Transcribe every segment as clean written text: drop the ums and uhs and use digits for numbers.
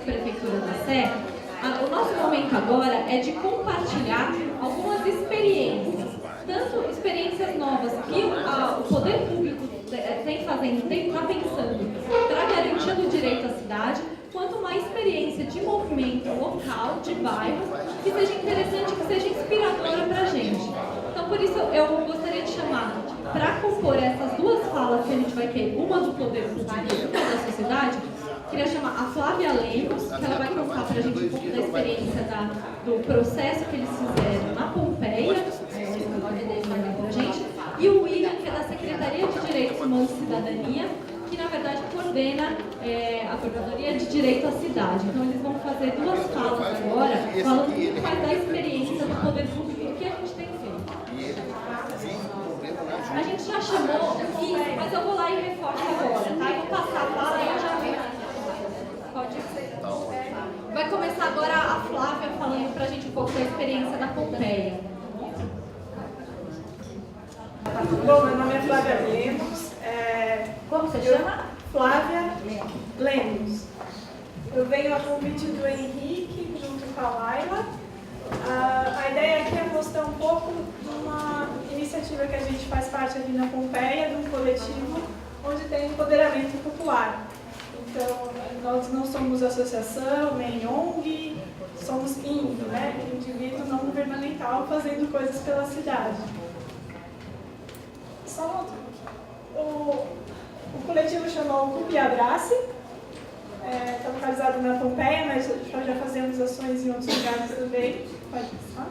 Prefeitura da Sé, o nosso momento agora é de compartilhar algumas experiências, tanto experiências novas que o poder público está pensando para garantia do direito à cidade, quanto uma experiência de movimento local, de bairro, que seja interessante, que seja inspiradora para a gente. Então, por isso, eu gostaria de chamar, para compor essas duas falas que a gente vai ter, uma do poder público e outra da sociedade, queria chamar a Flávia Lemos, que ela vai contar para a gente um pouco da experiência do processo que eles fizeram na Pompeia, para a gente, e o William, que é da Secretaria de Direitos Humanos e Cidadania, que na verdade coordena a Coordenadoria de Direito à Cidade. Então eles vão fazer duas falas agora, falando um pouco mais da experiência do poder público e do que a gente tem feito. A gente já chamou, mas eu vou lá e reforço agora, tá? Eu vou passar a fala e eu já venho. Pode ser. Vai começar agora a Flávia falando pra gente um pouco da experiência da Pompeia. Bom, meu nome é Flávia Lemos. Como você chama? Flávia Lemos. Eu venho a convite do Henrique, junto com a Laila. A ideia aqui é mostrar um pouco de uma iniciativa que a gente faz parte aqui na Pompeia, de um coletivo onde tem empoderamento popular. Então, nós não somos associação, nem ONG, somos INDO, né? Indivíduo não governamental fazendo coisas pela cidade. O coletivo chamou Ocupe e Abrace, está localizado na Pompeia, mas já fazemos ações em outros lugares também. Pode passar.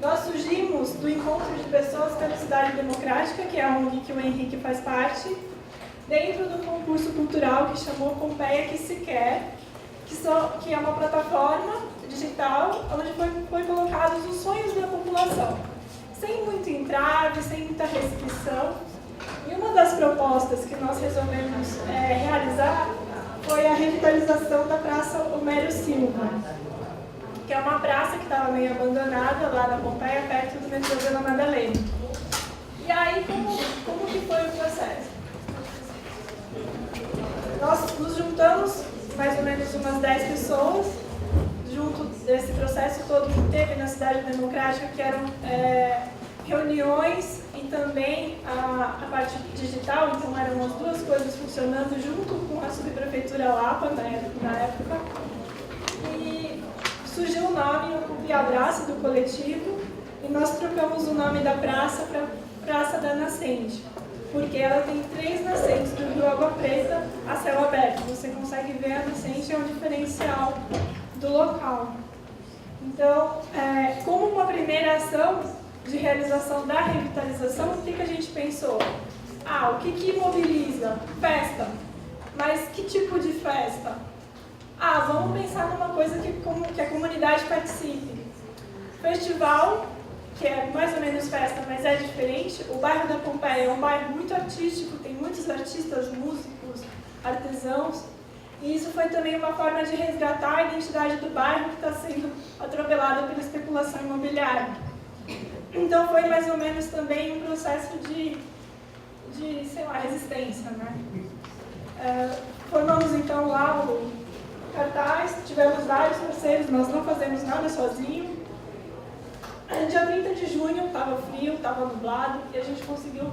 Nós surgimos do encontro de pessoas pela cidade democrática, que é a ONG que o Henrique faz parte, dentro do concurso cultural que chamou Pompeia Que Se Quer, que é uma plataforma digital onde foi colocados os sonhos da população, sem muito entrave, sem muita restrição. E uma das propostas que nós resolvemos realizar foi a revitalização da Praça Homero Silva, que é uma praça que estava meio abandonada lá na Pompeia, perto do metrô Vila Madalena. E aí, como que foi o processo? Nós nos juntamos, mais ou menos umas 10 pessoas, junto desse processo todo que teve na Cidade Democrática, que eram reuniões e também a parte digital, então eram as duas coisas funcionando junto com a Subprefeitura Lapa, na época. E surgiu o nome, o Ocupe e Abrace, do coletivo, e nós trocamos o nome da praça para Praça da Nascente, porque ela tem 3 nascentes do Rio Água Preta a céu aberto. Você consegue ver a nascente, é um diferencial do local. Então, como uma primeira ação de realização da revitalização, o que a gente pensou? O que mobiliza? Festa. Mas que tipo de festa? Vamos pensar numa coisa que a comunidade participe. Festival, que é mais ou menos festa, mas é diferente. O bairro da Pompeia é um bairro muito artístico, tem muitos artistas, músicos, artesãos. E isso foi também uma forma de resgatar a identidade do bairro que está sendo atropelada pela especulação imobiliária. Então foi mais ou menos também um processo de resistência, né? Formamos então lá o cartaz, tivemos vários parceiros, nós não fazemos nada sozinho. Dia 30 de junho, estava frio, estava nublado, e a gente conseguiu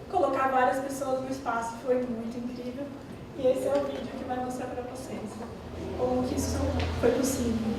colocar várias pessoas no espaço, foi muito incrível. E esse é o vídeo que vai mostrar para vocês como que isso foi possível.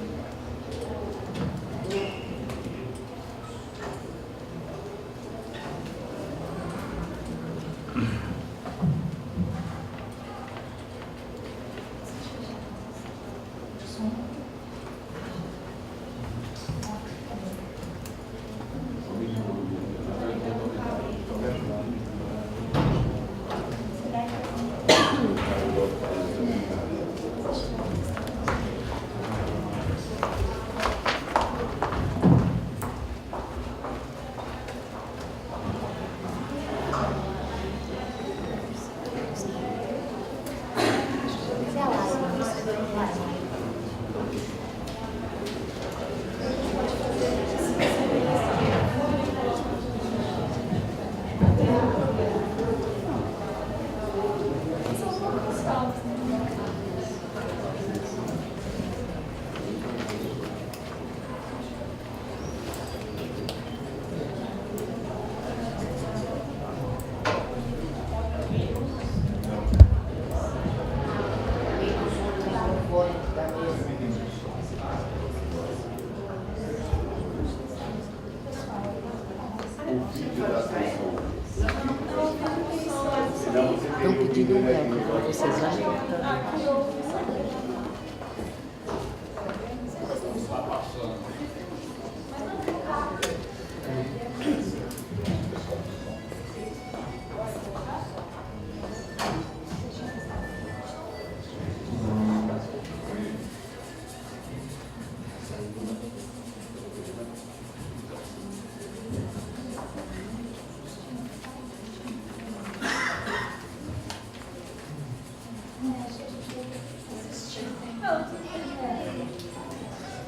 Estão pedindo um recorde, vocês vão?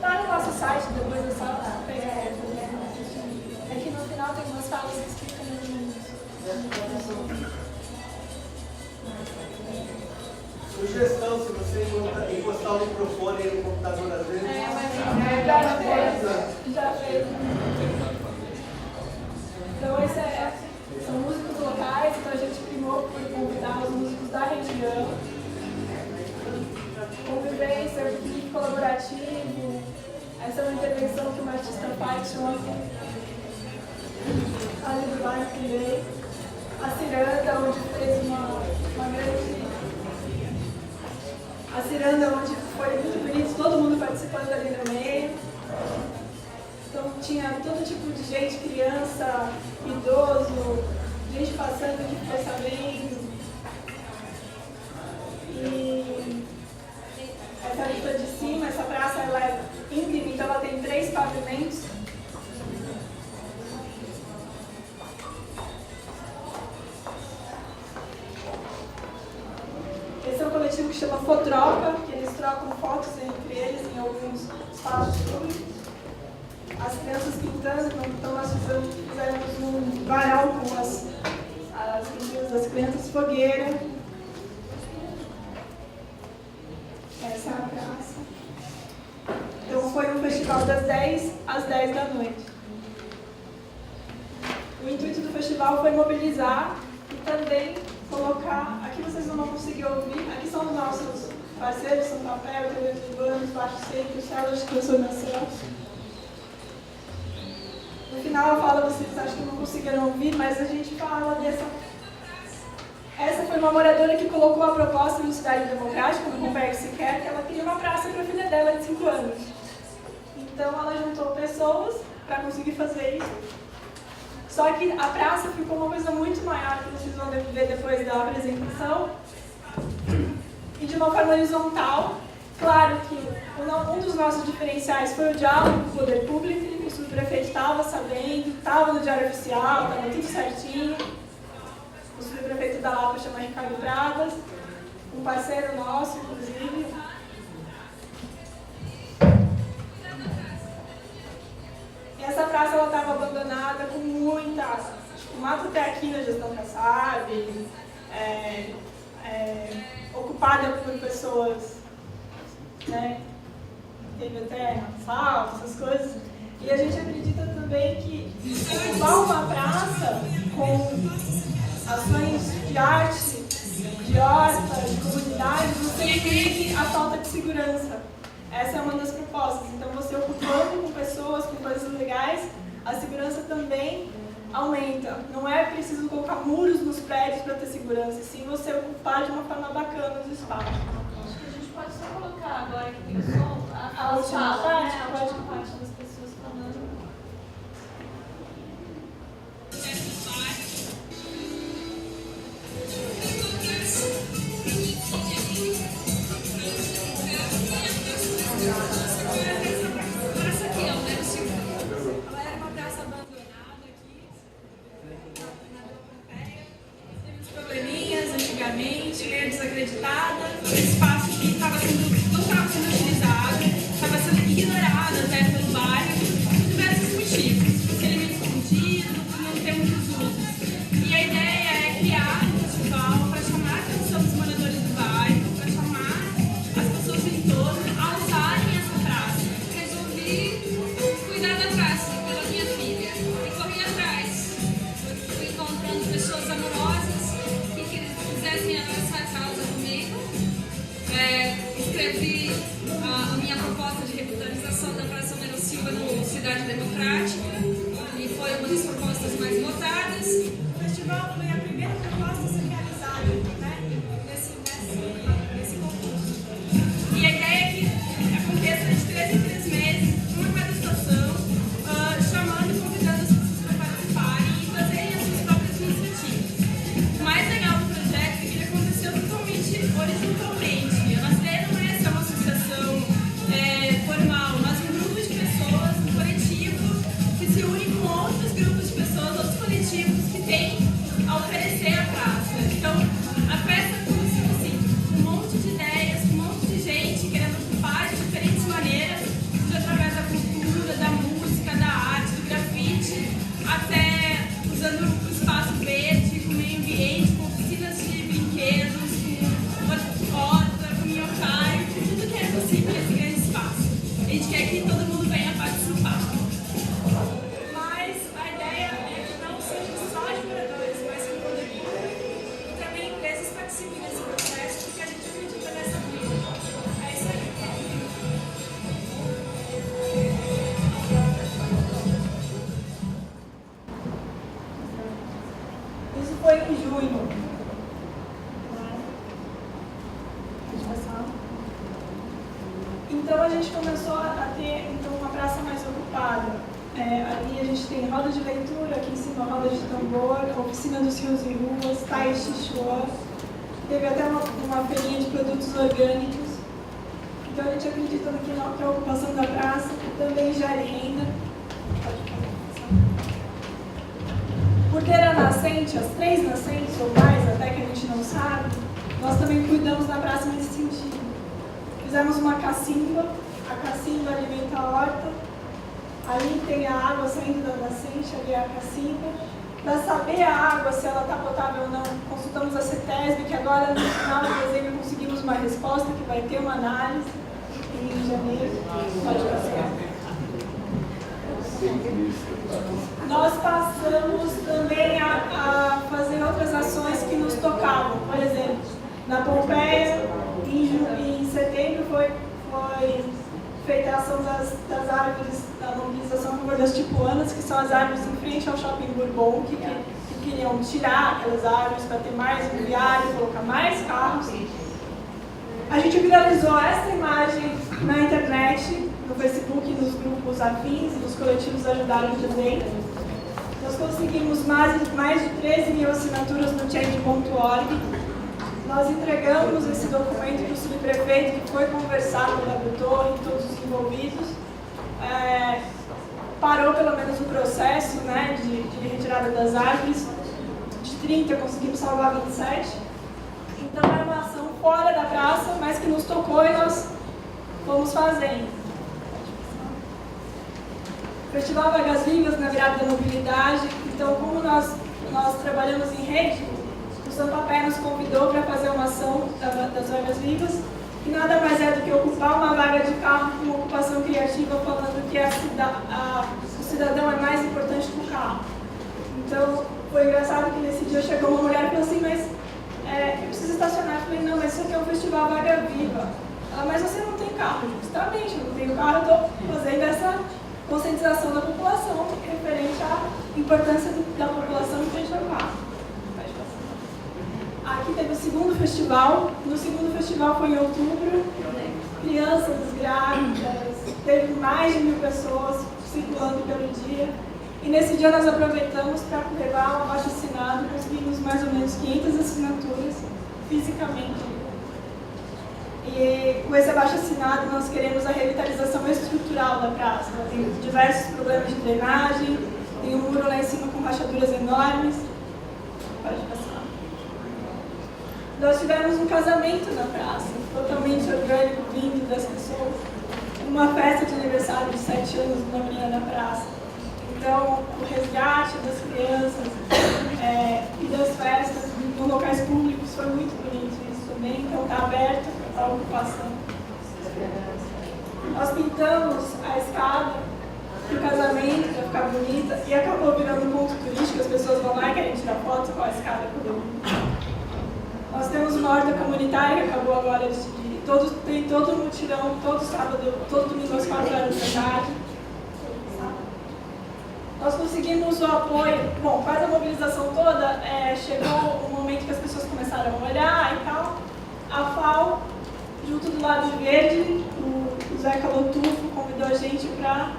Tá no nosso site, depois é só pegar. É que no final tem umas falas que explicam Sugestão, se você encostar o microfone aí no computador às vezes. mas já fez. Então, são músicos locais, então a gente primou por convidar os músicos da região. Convivência, equipe colaborativo. Essa é uma intervenção que o artista faz ontem. Ali do bairro que veio. A Ciranda, onde fez uma grande. A Ciranda, onde foi muito bonito, todo mundo participando ali no meio. Então tinha todo tipo de gente, criança, idoso, gente passando que foi sabendo. E essa vista de cima, essa praça ela é íngreme, então ela tem 3 pavimentos. Esse é um coletivo que chama Fotroca, que eles trocam fotos entre eles em alguns espaços públicos. As crianças pintando, então nós fizemos um varal com as crianças fogueira. Essa é a praça. Então foi um festival das 10 às 10 da noite. O intuito do festival foi mobilizar e também colocar, aqui vocês não vão conseguir ouvir, aqui são os nossos parceiros, São Papel, TV Urbanos, Baixo Seco, Células de Transformação. No final eu falo, vocês acham que não conseguiram ouvir, mas a gente fala dessa... Essa foi uma moradora que colocou a proposta no Cidade Democrática, no Converse Sequer, que ela queria uma praça para a filha dela de 5 anos. Então ela juntou pessoas para conseguir fazer isso. Só que a praça ficou uma coisa muito maior, que vocês vão ver depois da apresentação. E de uma forma horizontal. Claro que um dos nossos diferenciais foi o diálogo com o poder público, o subprefeito estava sabendo, estava no Diário Oficial, estava tudo certinho. O subprefeito da Lapa chama Ricardo Pradas, um parceiro nosso, inclusive. E essa praça estava abandonada com muita... o mato até aqui na gestão Kassab, ocupada por pessoas, né? Teve até assalto, essas coisas. E a gente acredita também que ocupar uma praça com ações de arte, de horta, de comunidade, você implique a falta de segurança. Essa é uma das propostas. Então, você ocupando com pessoas, com coisas legais, a segurança também aumenta. Não é preciso colocar muros nos prédios para ter segurança, sim você ocupar de uma forma bacana os espaços. Acho que a gente pode só colocar agora que tem o som, A última parte, a última parte das pessoas falando. Ela era uma praça abandonada aqui, teve uns probleminhas antigamente, meio desacreditada, espaço que não estava sendo utilizado, estava sendo ignorado até pelo bairro, por diversos motivos, porque ele é muito escondido, não tem muitos usos. E a ideia é criar um festival para chamar a atenção dos moradores do bairro, para chamar as pessoas do entorno a usarem essa praça. Resolvi cuidar da praça pela minha filha e corri atrás. Fui encontrando pessoas amorosas que quisessem abraçar a causa comigo. Escrevi a minha proposta de revitalização da Praça Melo Silva no Cidade Democrática e foi uma todas as propostas mais votadas. O festival foi a primeira proposta a ser realizada, né, nesse concurso. E a ideia é que aconteça de 3 em 3 meses, uma cada estação, chamando e convidando as pessoas para participarem e fazerem as suas próprias iniciativas. O mais legal do projeto é que ele aconteceu totalmente horizontalmente. A Nascer não é só uma associação formal, mas um grupo de pessoas, um coletivo, que se une com outros grupos de pessoas, outros coletivos que têm a oferecer a praça. Então, a festa aconteceu assim, um monte de ideias, um monte de gente querendo ocupar de diferentes maneiras, seja através da cultura, da música, da arte, do grafite, até usando o espaço verde, com o meio ambiente, com oficinas de brinquedos, com horta, com minhocário, com tudo que é possível nesse grande espaço. A gente quer que todo mundo venha participar. Mas a ideia é que não seja só de moradores, mas que o poder público e também empresas participem desse processo, porque a gente acredita nessa vida. É isso aí. Isso foi em junho. Pode passar. Então a gente começou a ter uma praça mais ocupada. Ali a gente tem roda de leitura, aqui em cima roda de tambor, oficina dos rios e ruas, Tai Chi. Teve até uma feirinha de produtos orgânicos. Então a gente acredita que a ocupação da praça também gera renda. Por ter a nascente, as 3 nascentes ou mais, até que a gente não sabe, nós também cuidamos da praça nesse sentido. Fizemos uma cacimba, a cacimba alimenta a horta, ali tem a água saindo da nascente, ali é a cacimba. Para saber a água, se ela está potável ou não, consultamos a CETESB, que agora no final de dezembro conseguimos uma resposta, que vai ter uma análise em janeiro. Pode passar. Nós passamos também a fazer outras ações que nos tocavam. Por exemplo, na Pompeia, em setembro, foi feita a ação das árvores, da mobilização a favor das tipuanas, que são as árvores em frente ao Shopping Bourbon, que queriam tirar aquelas árvores para ter mais mobiliário, colocar mais carros. A gente viralizou essa imagem na internet, no Facebook, nos grupos afins, e os coletivos ajudaram também. Nós conseguimos mais de 13 mil assinaturas no change.org. Nós entregamos esse documento para o subprefeito, que foi conversar com o Gabriel Torre e todos os envolvidos. Parou pelo menos o processo, né, de retirada das árvores. De 30 conseguimos salvar 27. Então é uma ação fora da praça, mas que nos tocou e nós fomos fazendo. Festival Vagas Vivas na virada da mobilidade. Então, como nós trabalhamos em rede, o Sampa Pé nos convidou para fazer uma ação das Vagas Vivas, que nada mais é do que ocupar uma vaga de carro com uma ocupação criativa, falando que o cidadão é mais importante que o carro. Então, foi engraçado que nesse dia chegou uma mulher e falou assim, mas eu preciso estacionar. Eu falei, não, mas isso aqui é um festival Vaga Viva. Ela, mas você não tem carro. Eu, justamente, eu não tenho carro, eu estou fazendo essa conscientização da população referente à importância da população em frente ao carro. Aqui teve o segundo festival. No segundo festival foi em outubro. Crianças grávidas, teve mais de 1000 pessoas circulando pelo dia. E nesse dia nós aproveitamos para levar um abaixo-assinado, conseguimos mais ou menos 500 assinaturas fisicamente. E com esse abaixo-assinado nós queremos a revitalização estrutural da praça. Ela tem diversos problemas de drenagem, tem um muro lá em cima com rachaduras enormes. Pode passar. Nós tivemos um casamento na praça, totalmente orgânico, vindo das pessoas. Uma festa de aniversário de 7 anos de uma menina na praça. Então, o resgate das crianças e das festas em locais públicos foi muito bonito isso também. Então, está aberto a ocupação. Nós pintamos a escada do casamento para ficar bonita e acabou virando um ponto turístico. As pessoas vão lá e querem tirar fotos com a escada. Nós temos uma horta comunitária que acabou agora tem todo o mutirão, todo sábado, todo domingo às 4 horas da tarde. Nós conseguimos conseguimos o apoio. Bom, quase a mobilização toda, chegou o momento que as pessoas começaram a olhar e tal. A FAO, junto do Lado Verde, o Zeca Lotufo convidou a gente para,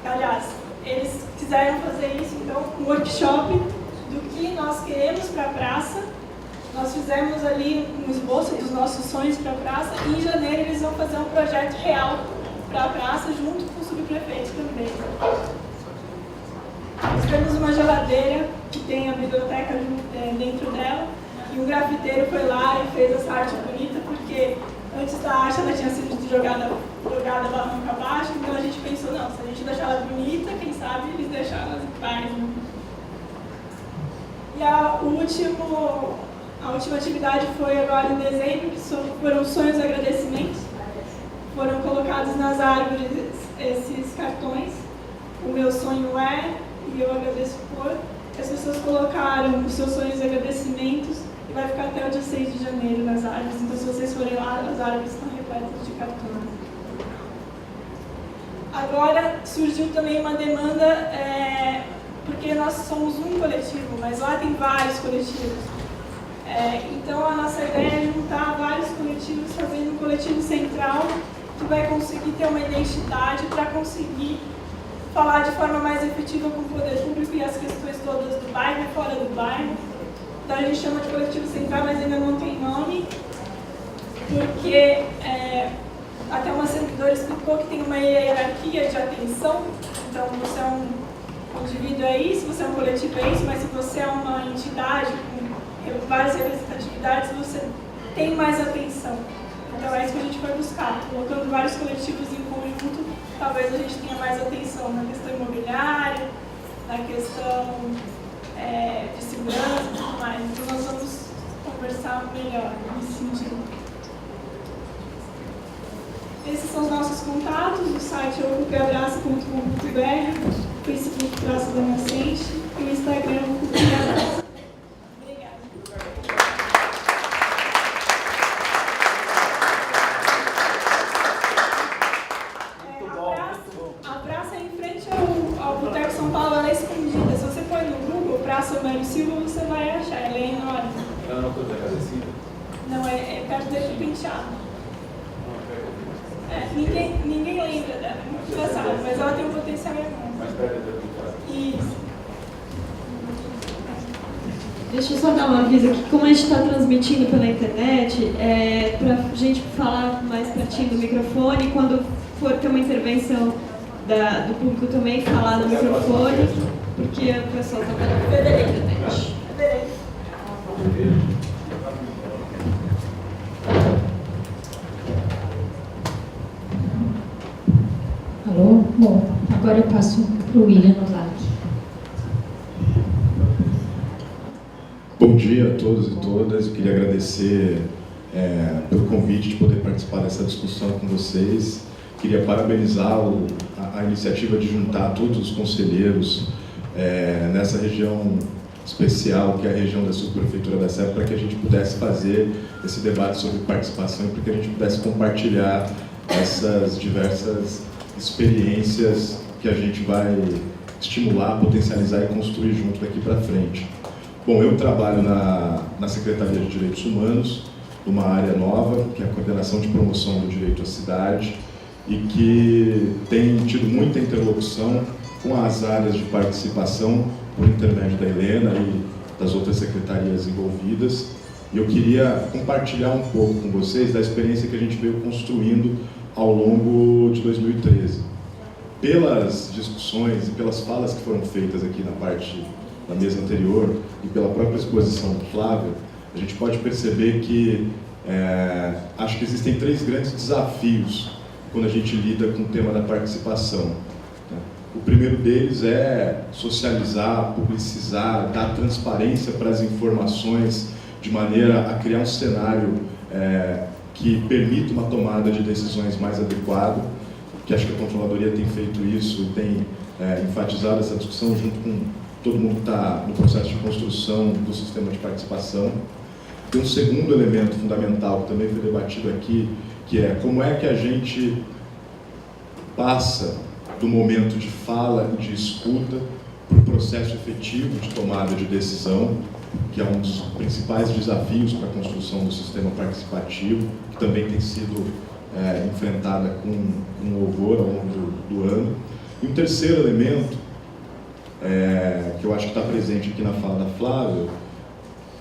aliás, eles quiseram fazer isso, então, um workshop do que nós queremos para a praça. Nós fizemos ali um esboço dos nossos sonhos para a praça e em janeiro eles vão fazer um projeto real para a praça junto com o subprefeito também. Nós temos uma geladeira que tem a biblioteca dentro dela e um grafiteiro foi lá e fez essa arte bonita porque antes da arte ela tinha sido jogada barranca abaixo, então a gente pensou, não, se a gente deixar ela bonita, quem sabe eles deixaram elas em paz. Né? E a última atividade foi agora em dezembro, que foram sonhos e agradecimentos. Foram colocados nas árvores esses cartões. O meu sonho é, e eu agradeço por. As pessoas colocaram os seus sonhos e agradecimentos e vai ficar até o dia 6 de janeiro nas árvores. Então, se vocês forem lá, as árvores estão repletas de cartões. Agora, surgiu também uma demanda, porque nós somos um coletivo, mas lá tem vários coletivos. Então, a nossa ideia é juntar vários coletivos, fazendo um coletivo central que vai conseguir ter uma identidade para conseguir falar de forma mais efetiva com o poder público e as questões todas do bairro e fora do bairro. Então, a gente chama de coletivo central, mas ainda não tem nome, porque até uma servidora explicou que tem uma hierarquia de atenção. Então, você é um indivíduo, é isso, você é um coletivo, é isso, mas se você é uma entidade com várias representatividades, você tem mais atenção. Então é isso que a gente vai buscar. Colocando vários coletivos em conjunto, talvez a gente tenha mais atenção na questão imobiliária, na questão de segurança e tudo mais. Então nós vamos conversar melhor nesse sentido. Esses são os nossos contatos. O site é ocupeabraça.com.br, o Facebook Praça da Nascente e o Instagram Ocupeabraça. Silva, você vai achar, ela é enorme. Ela não foi agradecida? Não, é perto dele penteado. Ninguém lembra dela, é muito engraçado, mas ela tem um potencial enorme. Mais perto dele penteado. Isso. Deixa eu só dar um aviso aqui, como a gente está transmitindo pela internet, para a gente falar mais pertinho do microfone, quando for ter uma intervenção do público também, falar no microfone, porque o pessoal está pela internet. Alô? Bom, agora eu passo para o William Novak. Bom dia a todos e todas. Eu queria agradecer pelo convite de poder participar dessa discussão com vocês. Queria parabenizar a iniciativa de juntar todos os conselheiros nessa região especial, que é a região da subprefeitura da Serra, para que a gente pudesse fazer esse debate sobre participação e para que a gente pudesse compartilhar essas diversas experiências que a gente vai estimular, potencializar e construir junto daqui para frente. Bom, eu trabalho na Secretaria de Direitos Humanos, numa área nova, que é a Coordenação de Promoção do Direito à Cidade, e que tem tido muita interlocução com as áreas de participação por intermédio da Helena e das outras secretarias envolvidas. E eu queria compartilhar um pouco com vocês da experiência que a gente veio construindo ao longo de 2013. Pelas discussões e pelas falas que foram feitas aqui na parte da mesa anterior e pela própria exposição do Flávio, a gente pode perceber que acho que existem 3 grandes desafios quando a gente lida com o tema da participação. O primeiro deles é socializar, publicizar, dar transparência para as informações de maneira a criar um cenário que permita uma tomada de decisões mais adequada, que acho que a Controladoria tem feito isso e tem enfatizado essa discussão junto com todo mundo que está no processo de construção do sistema de participação. Tem um segundo elemento fundamental que também foi debatido aqui, que é como é que a gente passa do momento de fala e de escuta para o processo efetivo de tomada de decisão, que é um dos principais desafios para a construção do sistema participativo, que também tem sido enfrentada com louvor ao longo do ano. E um terceiro elemento, que eu acho que está presente aqui na fala da Flávia,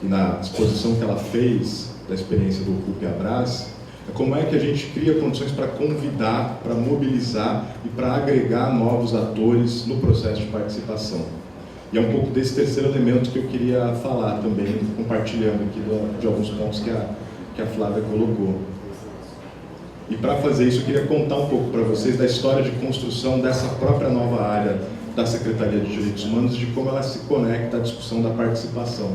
e na exposição que ela fez da experiência do Ocupe e Abrace, é como é que a gente cria condições para convidar, para mobilizar e para agregar novos atores no processo de participação. E é um pouco desse terceiro elemento que eu queria falar também, compartilhando aqui de alguns pontos que a Flávia colocou. E para fazer isso, eu queria contar um pouco para vocês da história de construção dessa própria nova área da Secretaria de Direitos Humanos, de como ela se conecta à discussão da participação.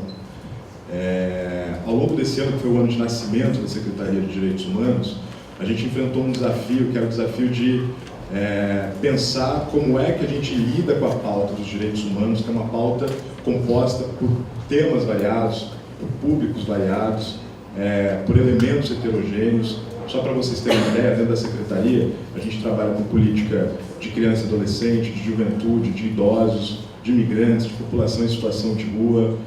Ao longo desse ano, que foi o ano de nascimento da Secretaria de Direitos Humanos, a gente enfrentou um desafio, que era o desafio de pensar como é que a gente lida com a pauta dos direitos humanos, que é uma pauta composta por temas variados, por públicos variados, por elementos heterogêneos. Só para vocês terem uma ideia, dentro da Secretaria, a gente trabalha com política de criança e adolescente, de juventude, de idosos, de imigrantes, de população em situação de rua,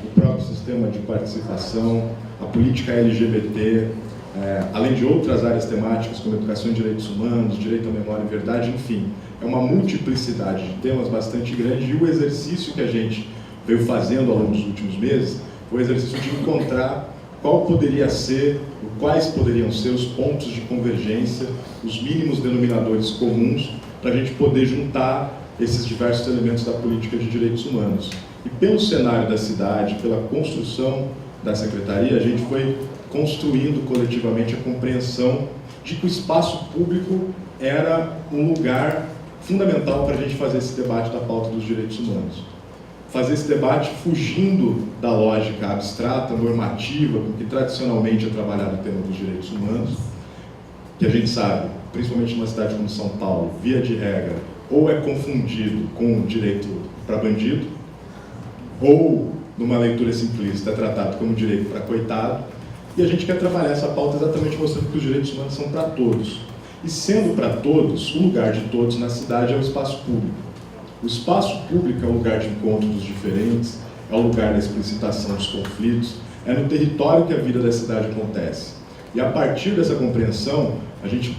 o próprio sistema de participação, a política LGBT, além de outras áreas temáticas como educação e direitos humanos, direito à memória e verdade, enfim, é uma multiplicidade de temas bastante grande, e o exercício que a gente veio fazendo ao longo dos últimos meses foi o exercício de encontrar quais poderiam ser os pontos de convergência, os mínimos denominadores comuns, para a gente poder juntar esses diversos elementos da política de direitos humanos. E pelo cenário da cidade, pela construção da Secretaria, a gente foi construindo coletivamente a compreensão de que o espaço público era um lugar fundamental para a gente fazer esse debate da pauta dos direitos humanos. Fazer esse debate fugindo da lógica abstrata, normativa, com que tradicionalmente é trabalhado o tema dos direitos humanos, que a gente sabe, principalmente numa cidade como São Paulo, via de regra, ou é confundido com direito para bandido, ou, numa leitura simplista, é tratado como direito para coitado, e a gente quer trabalhar essa pauta exatamente mostrando que os direitos humanos são para todos. E sendo para todos, o lugar de todos na cidade é o espaço público. O espaço público é o lugar de encontro dos diferentes, é o lugar da explicitação dos conflitos, é no território que a vida da cidade acontece. E a partir dessa compreensão, a gente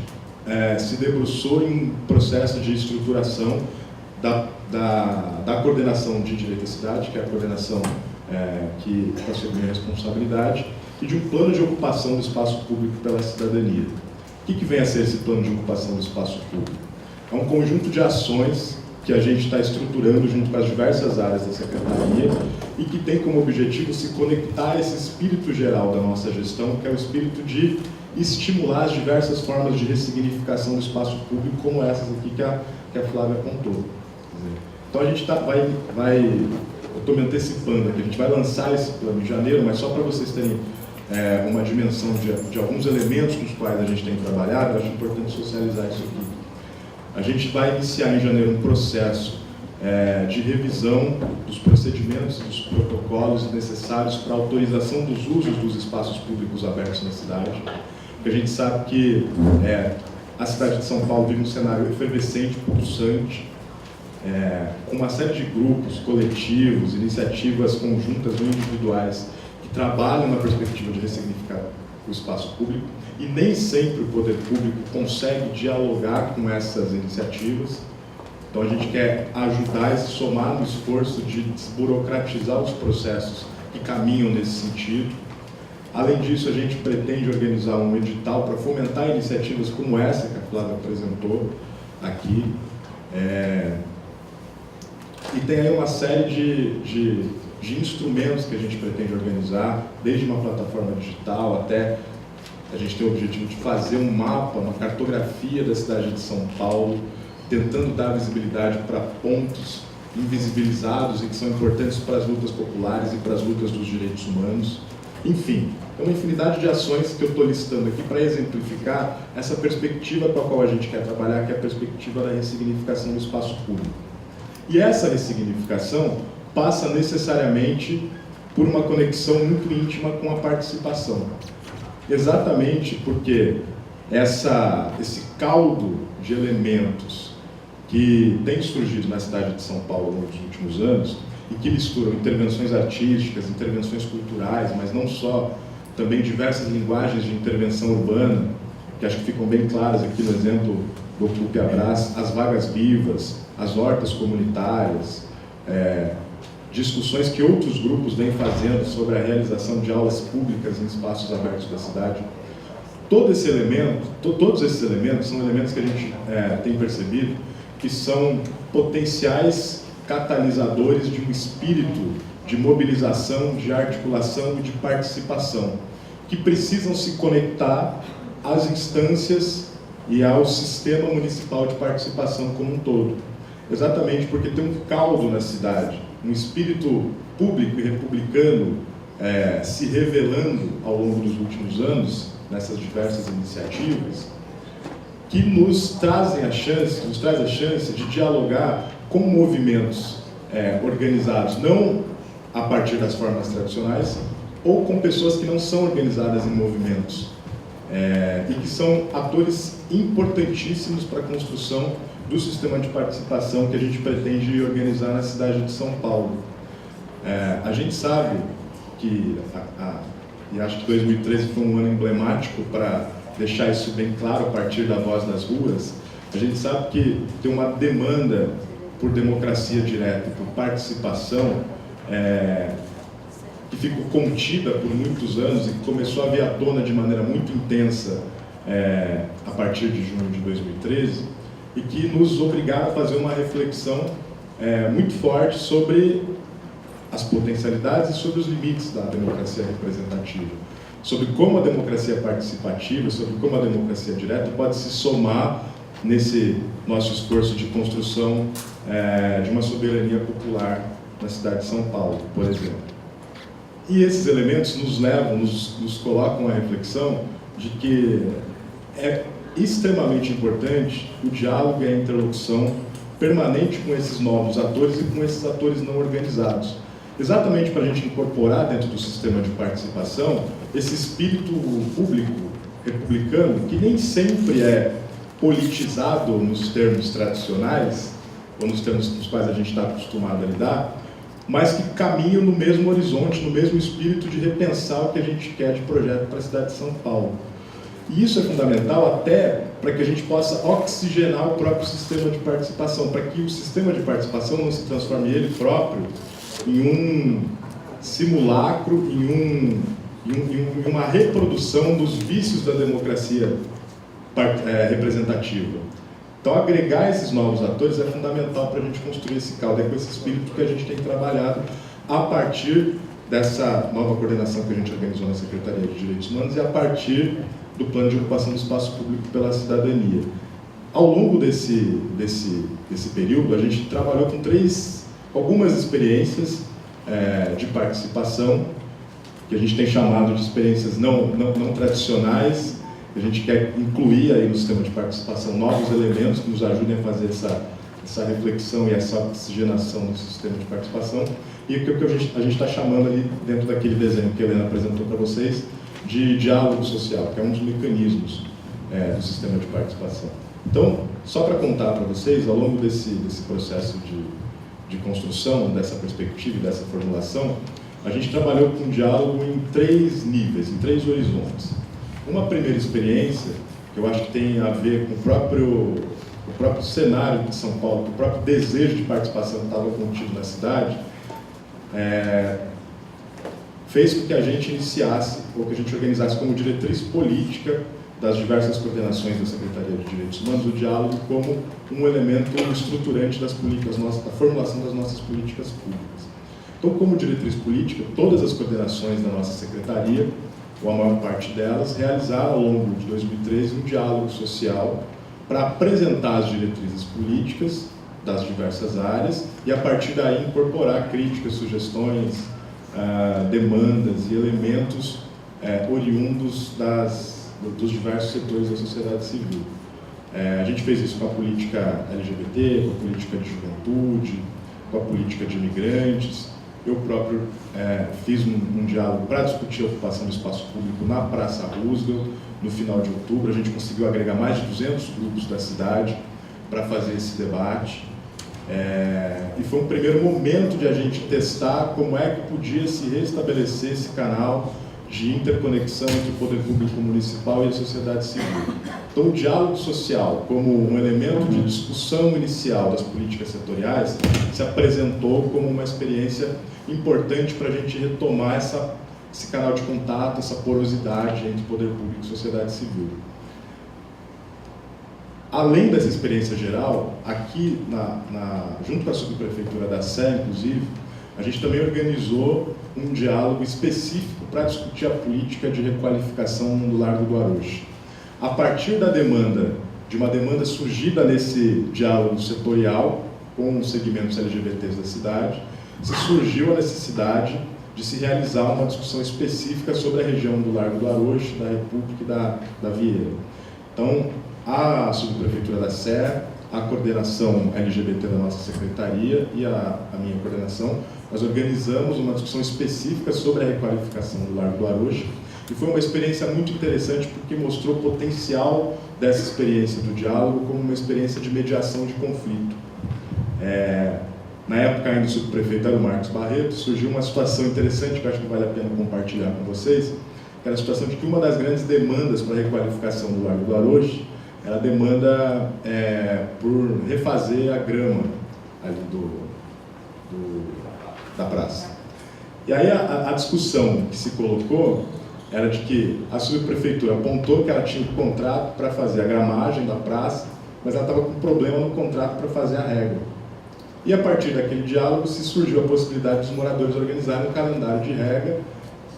se debruçou em um processo de estruturação da coordenação de direito à cidade, que é a coordenação que está sob minha responsabilidade, e de um plano de ocupação do espaço público pela cidadania. O que vem a ser esse plano de ocupação do espaço público? É um conjunto de ações que a gente está estruturando junto com as diversas áreas da Secretaria e que tem como objetivo se conectar a esse espírito geral da nossa gestão, que é o espírito de estimular as diversas formas de ressignificação do espaço público, como essas aqui que a Flávia apontou. Então a gente eu estou me antecipando aqui, a gente vai lançar esse plano em janeiro, mas só para vocês terem uma dimensão de alguns elementos com os quais a gente tem trabalhado, eu acho importante socializar isso aqui. A gente vai iniciar em janeiro um processo de revisão dos procedimentos e dos protocolos necessários para a autorização dos usos dos espaços públicos abertos na cidade. Porque a gente sabe que a cidade de São Paulo vive um cenário efervescente, pulsante, com uma série de grupos, coletivos, iniciativas conjuntas ou individuais que trabalham na perspectiva de ressignificar o espaço público, e nem sempre o poder público consegue dialogar com essas iniciativas. Então a gente quer ajudar e se somar no esforço de desburocratizar os processos que caminham nesse sentido. Além disso, a gente pretende organizar um edital para fomentar iniciativas como essa que a Flávia apresentou aqui. E tem aí uma série de instrumentos que a gente pretende organizar, desde uma plataforma digital até a gente tem o objetivo de fazer um mapa, uma cartografia da cidade de São Paulo, tentando dar visibilidade para pontos invisibilizados e que são importantes para as lutas populares e para as lutas dos direitos humanos. Enfim, é uma infinidade de ações que eu estou listando aqui para exemplificar essa perspectiva com a qual a gente quer trabalhar, que é a perspectiva da ressignificação do espaço público. E essa ressignificação passa necessariamente por uma conexão muito íntima com a participação. Exatamente porque esse caldo de elementos que tem surgido na cidade de São Paulo nos últimos anos e que misturam intervenções artísticas, intervenções culturais, mas não só, também diversas linguagens de intervenção urbana, que acho que ficam bem claras aqui no exemplo do Ocupe Abraço, as vagas vivas, as hortas comunitárias, discussões que outros grupos vêm fazendo sobre a realização de aulas públicas em espaços abertos da cidade. Todos esses elementos são elementos que a gente tem percebido que são potenciais catalisadores de um espírito de mobilização, de articulação e de participação, que precisam se conectar às instâncias e ao sistema municipal de participação como um todo. Exatamente porque tem um caldo na cidade, um espírito público e republicano se revelando ao longo dos últimos anos, nessas diversas iniciativas, que nos traz a chance de dialogar com movimentos organizados, não a partir das formas tradicionais, ou com pessoas que não são organizadas em movimentos, e que são atores importantíssimos para a construção do sistema de participação que a gente pretende organizar na cidade de São Paulo. A gente sabe que, e acho que 2013 foi um ano emblemático para deixar isso bem claro a partir da Voz das Ruas, a gente sabe que tem uma demanda por democracia direta e por participação que ficou contida por muitos anos e que começou a vir à tona de maneira muito intensa a partir de junho de 2013 e que nos obrigaram a fazer uma reflexão muito forte sobre as potencialidades e sobre os limites da democracia representativa, sobre como a democracia participativa, sobre como a democracia direta pode se somar nesse nosso esforço de construção de uma soberania popular na cidade de São Paulo, por exemplo. E esses elementos nos levam, nos colocam à reflexão de que é extremamente importante o diálogo e a interlocução permanente com esses novos atores e com esses atores não organizados. Exatamente para a gente incorporar dentro do sistema de participação esse espírito público republicano, que nem sempre é politizado nos termos tradicionais, ou nos termos com os quais a gente está acostumado a lidar, mas que caminham no mesmo horizonte, no mesmo espírito de repensar o que a gente quer de projeto para a cidade de São Paulo. E isso é fundamental até para que a gente possa oxigenar o próprio sistema de participação, para que o sistema de participação não se transforme ele próprio em um simulacro, em uma reprodução dos vícios da democracia representativa. Então, agregar esses novos atores é fundamental para a gente construir esse caldo, é com esse espírito que a gente tem trabalhado a partir dessa nova coordenação que a gente organizou na Secretaria de Direitos Humanos e a partir do plano de ocupação do espaço público pela cidadania. Ao longo desse período, a gente trabalhou com algumas experiências de participação, que a gente tem chamado de experiências não tradicionais. A gente quer incluir aí no sistema de participação novos elementos que nos ajudem a fazer essa reflexão e essa oxigenação no sistema de participação. E o que a gente está chamando ali, dentro daquele desenho que a Helena apresentou para vocês, de diálogo social, que é um dos mecanismos do sistema de participação. Então, só para contar para vocês, ao longo desse processo de construção dessa perspectiva e dessa formulação, a gente trabalhou com diálogo em 3 níveis, em 3 horizontes. Uma primeira experiência, que eu acho que tem a ver com o próprio cenário de São Paulo, com o próprio desejo de participação que estava contido na cidade, fez com que a gente iniciasse, ou que a gente organizasse como diretriz política das diversas coordenações da Secretaria de Direitos Humanos, o diálogo como um elemento estruturante da formulação das nossas políticas públicas. Então, como diretriz política, todas as coordenações da nossa Secretaria, ou a maior parte delas, realizaram ao longo de 2013 um diálogo social para apresentar as diretrizes políticas das diversas áreas e, a partir daí, incorporar críticas, sugestões, demandas e elementos oriundos dos diversos setores da sociedade civil. A gente fez isso com a política LGBT, com a política de juventude, com a política de imigrantes. Eu próprio fiz um diálogo para discutir a ocupação do espaço público na Praça Roosevelt, no final de outubro. A gente conseguiu agregar mais de 200 grupos da cidade para fazer esse debate. E foi um primeiro momento de a gente testar como é que podia se restabelecer esse canal de interconexão entre o poder público municipal e a sociedade civil. Então, o diálogo social, como um elemento de discussão inicial das políticas setoriais, se apresentou como uma experiência importante para a gente retomar esse canal de contato, essa porosidade entre poder público e sociedade civil. Além dessa experiência geral, aqui, junto com a subprefeitura da Sé, inclusive, a gente também organizou um diálogo específico para discutir a política de requalificação do Largo do Arouche. A partir de uma demanda surgida nesse diálogo setorial com os segmentos LGBTs da cidade, se surgiu a necessidade de se realizar uma discussão específica sobre a região do Largo do Arouche, da República e da Vieira. Então, a subprefeitura da Sé, a coordenação LGBT da nossa secretaria e a minha coordenação, nós organizamos uma discussão específica sobre a requalificação do Largo do Arouche, e foi uma experiência muito interessante porque mostrou o potencial dessa experiência do diálogo como uma experiência de mediação de conflito. Na época ainda o subprefeito era o Marcos Barreto, surgiu uma situação interessante que eu acho que vale a pena compartilhar com vocês, que era a situação de que uma das grandes demandas para a requalificação do Largo do Arouche era a demanda por refazer a grama ali da praça. E aí a discussão que se colocou era de que a subprefeitura apontou que ela tinha um contrato para fazer a gramagem da praça, mas ela estava com problema no contrato para fazer a rega. E a partir daquele diálogo se surgiu a possibilidade dos moradores organizarem um calendário de rega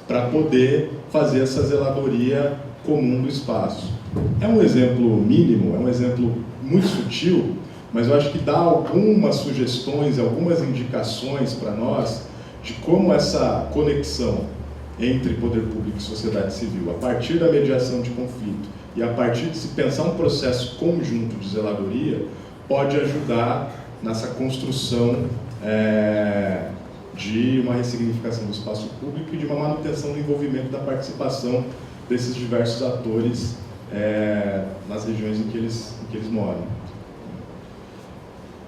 para poder fazer essa zeladoria comum do espaço. É um exemplo mínimo, é um exemplo muito sutil, mas eu acho que dá algumas sugestões, algumas indicações para nós de como essa conexão entre poder público e sociedade civil, a partir da mediação de conflito e a partir de se pensar um processo conjunto de zeladoria, pode ajudar nessa construção de uma ressignificação do espaço público e de uma manutenção do envolvimento da participação desses diversos atores nas regiões em que eles moram.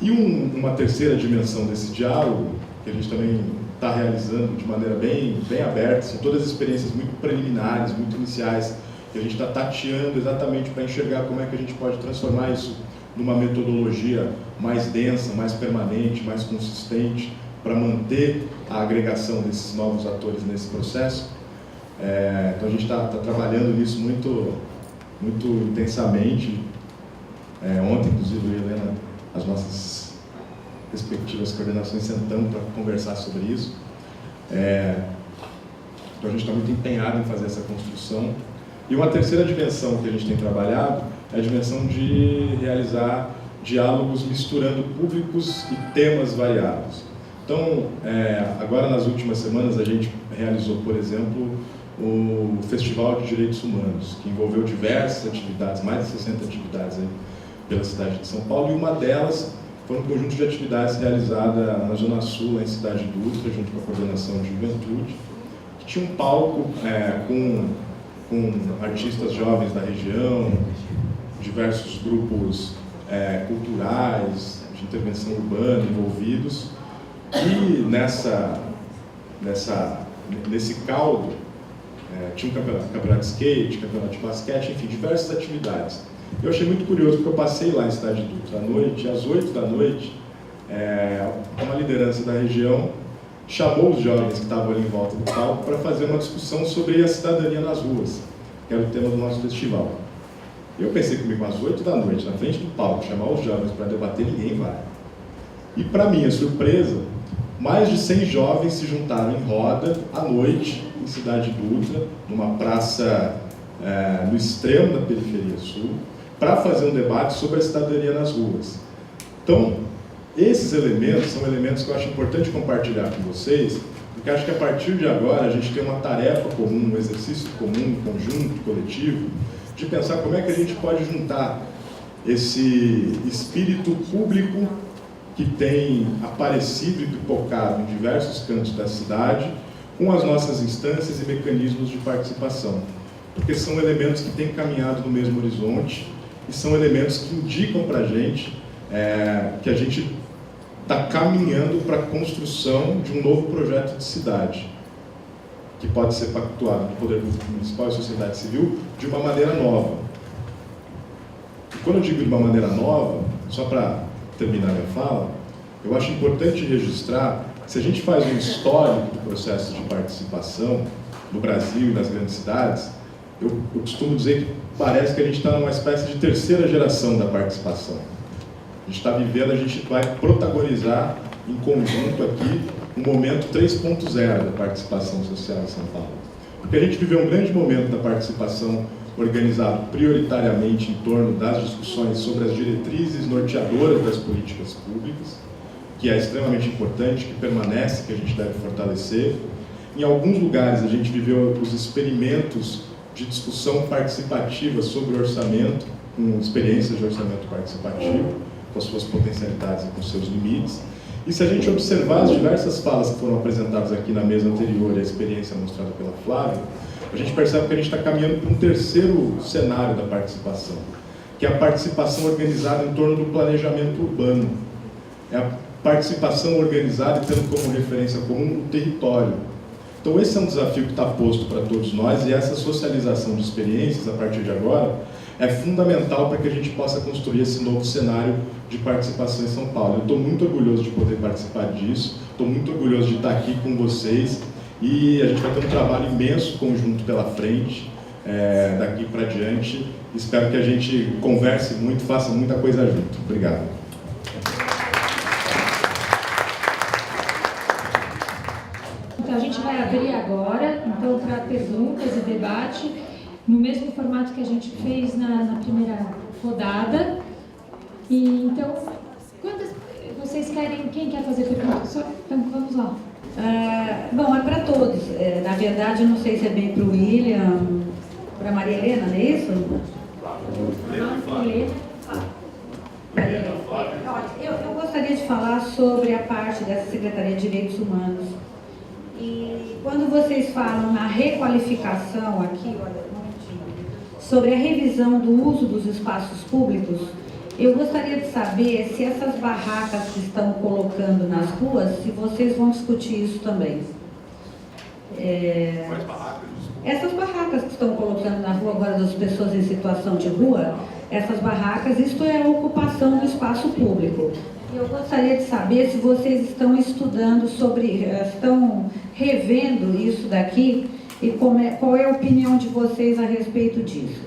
E uma terceira dimensão desse diálogo, que a gente também está realizando de maneira bem aberta, são todas experiências muito preliminares, muito iniciais, que a gente está tateando exatamente para enxergar como é que a gente pode transformar isso numa metodologia mais densa, mais permanente, mais consistente, para manter a agregação desses novos atores nesse processo. Então a gente está trabalhando nisso muito intensamente. Ontem, inclusive, eu e a Helena, as nossas respectivas coordenações sentamos para conversar sobre isso. Então a gente está muito empenhado em fazer essa construção. E uma terceira dimensão que a gente tem trabalhado é a dimensão de realizar diálogos misturando públicos e temas variados. Então, agora nas últimas semanas a gente realizou, por exemplo, o Festival de Direitos Humanos, que envolveu diversas atividades, mais de 60 atividades aí pela cidade de São Paulo, e uma delas foi um conjunto de atividades realizada na Zona Sul, lá em Cidade Ilustre, junto com a Coordenação de Juventude, que tinha um palco com artistas jovens da região, diversos grupos culturais, de intervenção urbana envolvidos, e nesse caldo tinha um campeonato de skate, campeonato de basquete, enfim, diversas atividades. Eu achei muito curioso porque eu passei lá em Cidade Dutra à noite, às 8 da noite, uma liderança da região chamou os jovens que estavam ali em volta do palco para fazer uma discussão sobre a cidadania nas ruas, que era o tema do nosso festival. Eu pensei comigo, às 8 da noite, na frente do palco, chamar os jovens para debater, ninguém vai. E para minha surpresa, mais de 100 jovens se juntaram em roda à noite, em Cidade Dutra, numa praça no extremo da periferia sul, para fazer um debate sobre a cidadania nas ruas. Então, esses elementos são elementos que eu acho importante compartilhar com vocês, porque acho que a partir de agora a gente tem uma tarefa comum, um exercício comum, conjunto, coletivo, de pensar como é que a gente pode juntar esse espírito público que tem aparecido e pipocado em diversos cantos da cidade com as nossas instâncias e mecanismos de participação, porque são elementos que têm caminhado no mesmo horizonte e são elementos que indicam para a gente que a gente está caminhando para a construção de um novo projeto de cidade, que pode ser pactuado no Poder Público Municipal e sociedade civil de uma maneira nova. E quando eu digo de uma maneira nova, só para terminar minha fala, eu acho importante registrar que se a gente faz um histórico do processo de participação no Brasil e nas grandes cidades, eu costumo dizer que parece que a gente está numa espécie de terceira geração da participação. A gente está vivendo, a gente vai protagonizar em conjunto aqui um momento 3.0 da participação social em São Paulo. Porque a gente viveu um grande momento da participação organizado prioritariamente em torno das discussões sobre as diretrizes norteadoras das políticas públicas, que é extremamente importante, que permanece, que a gente deve fortalecer. Em alguns lugares a gente viveu os experimentos de discussão participativa sobre orçamento, com experiências de orçamento participativo, com as suas potencialidades e com seus limites. E se a gente observar as diversas falas que foram apresentadas aqui na mesa anterior e a experiência mostrada pela Flávia, a gente percebe que a gente está caminhando para um terceiro cenário da participação, que é a participação organizada em torno do planejamento urbano. É a participação organizada e tendo como referência comum o território. Então esse é um desafio que está posto para todos nós, e essa socialização de experiências, a partir de agora, é fundamental para que a gente possa construir esse novo cenário de participação em São Paulo. Eu estou muito orgulhoso de poder participar disso, estou muito orgulhoso de estar aqui com vocês, e a gente vai ter um trabalho imenso conjunto pela frente, daqui para diante. Espero que a gente converse muito, faça muita coisa junto. Obrigado. Então, a gente vai abrir agora, então, para perguntas e debate, no mesmo formato que a gente fez na primeira rodada. E, então, quantas vocês querem, quem quer fazer perguntas? Então, vamos lá. Bom, é para todos. Na verdade, não sei se é bem para o William, para a Maria Helena, não é isso? Maria Helena. Eu gostaria de falar sobre a parte dessa Secretaria de Direitos Humanos. E quando vocês falam na requalificação aqui, olha, sobre a revisão do uso dos espaços públicos, eu gostaria de saber se essas barracas que estão colocando nas ruas, se vocês vão discutir isso também. Quais barracas? Essas barracas que estão colocando na rua agora das pessoas em situação de rua, essas barracas, isto é a ocupação do espaço público. Eu gostaria de saber se vocês estão estudando sobre, estão revendo isso daqui e qual é a opinião de vocês a respeito disso.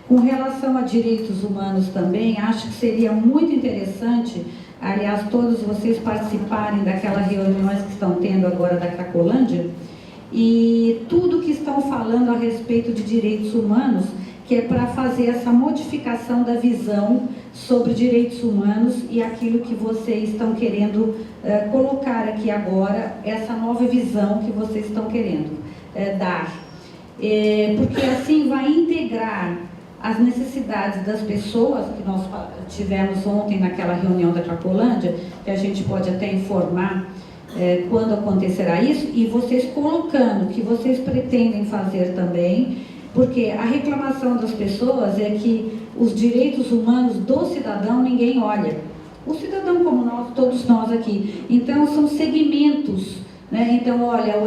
Com relação a direitos humanos também, acho que seria muito interessante, aliás, todos vocês participarem daquelas reuniões que estão tendo agora da Cracolândia, e tudo que estão falando a respeito de direitos humanos, que é para fazer essa modificação da visão sobre direitos humanos e aquilo que vocês estão querendo colocar aqui agora, essa nova visão que vocês estão querendo dar. Porque assim vai integrar as necessidades das pessoas, que nós tivemos ontem naquela reunião da Cracolândia, que a gente pode até informar quando acontecerá isso, e vocês colocando o que vocês pretendem fazer também, porque a reclamação das pessoas é que os direitos humanos do cidadão ninguém olha. O cidadão como nós, todos nós aqui. Então são segmentos, né? Então olha, o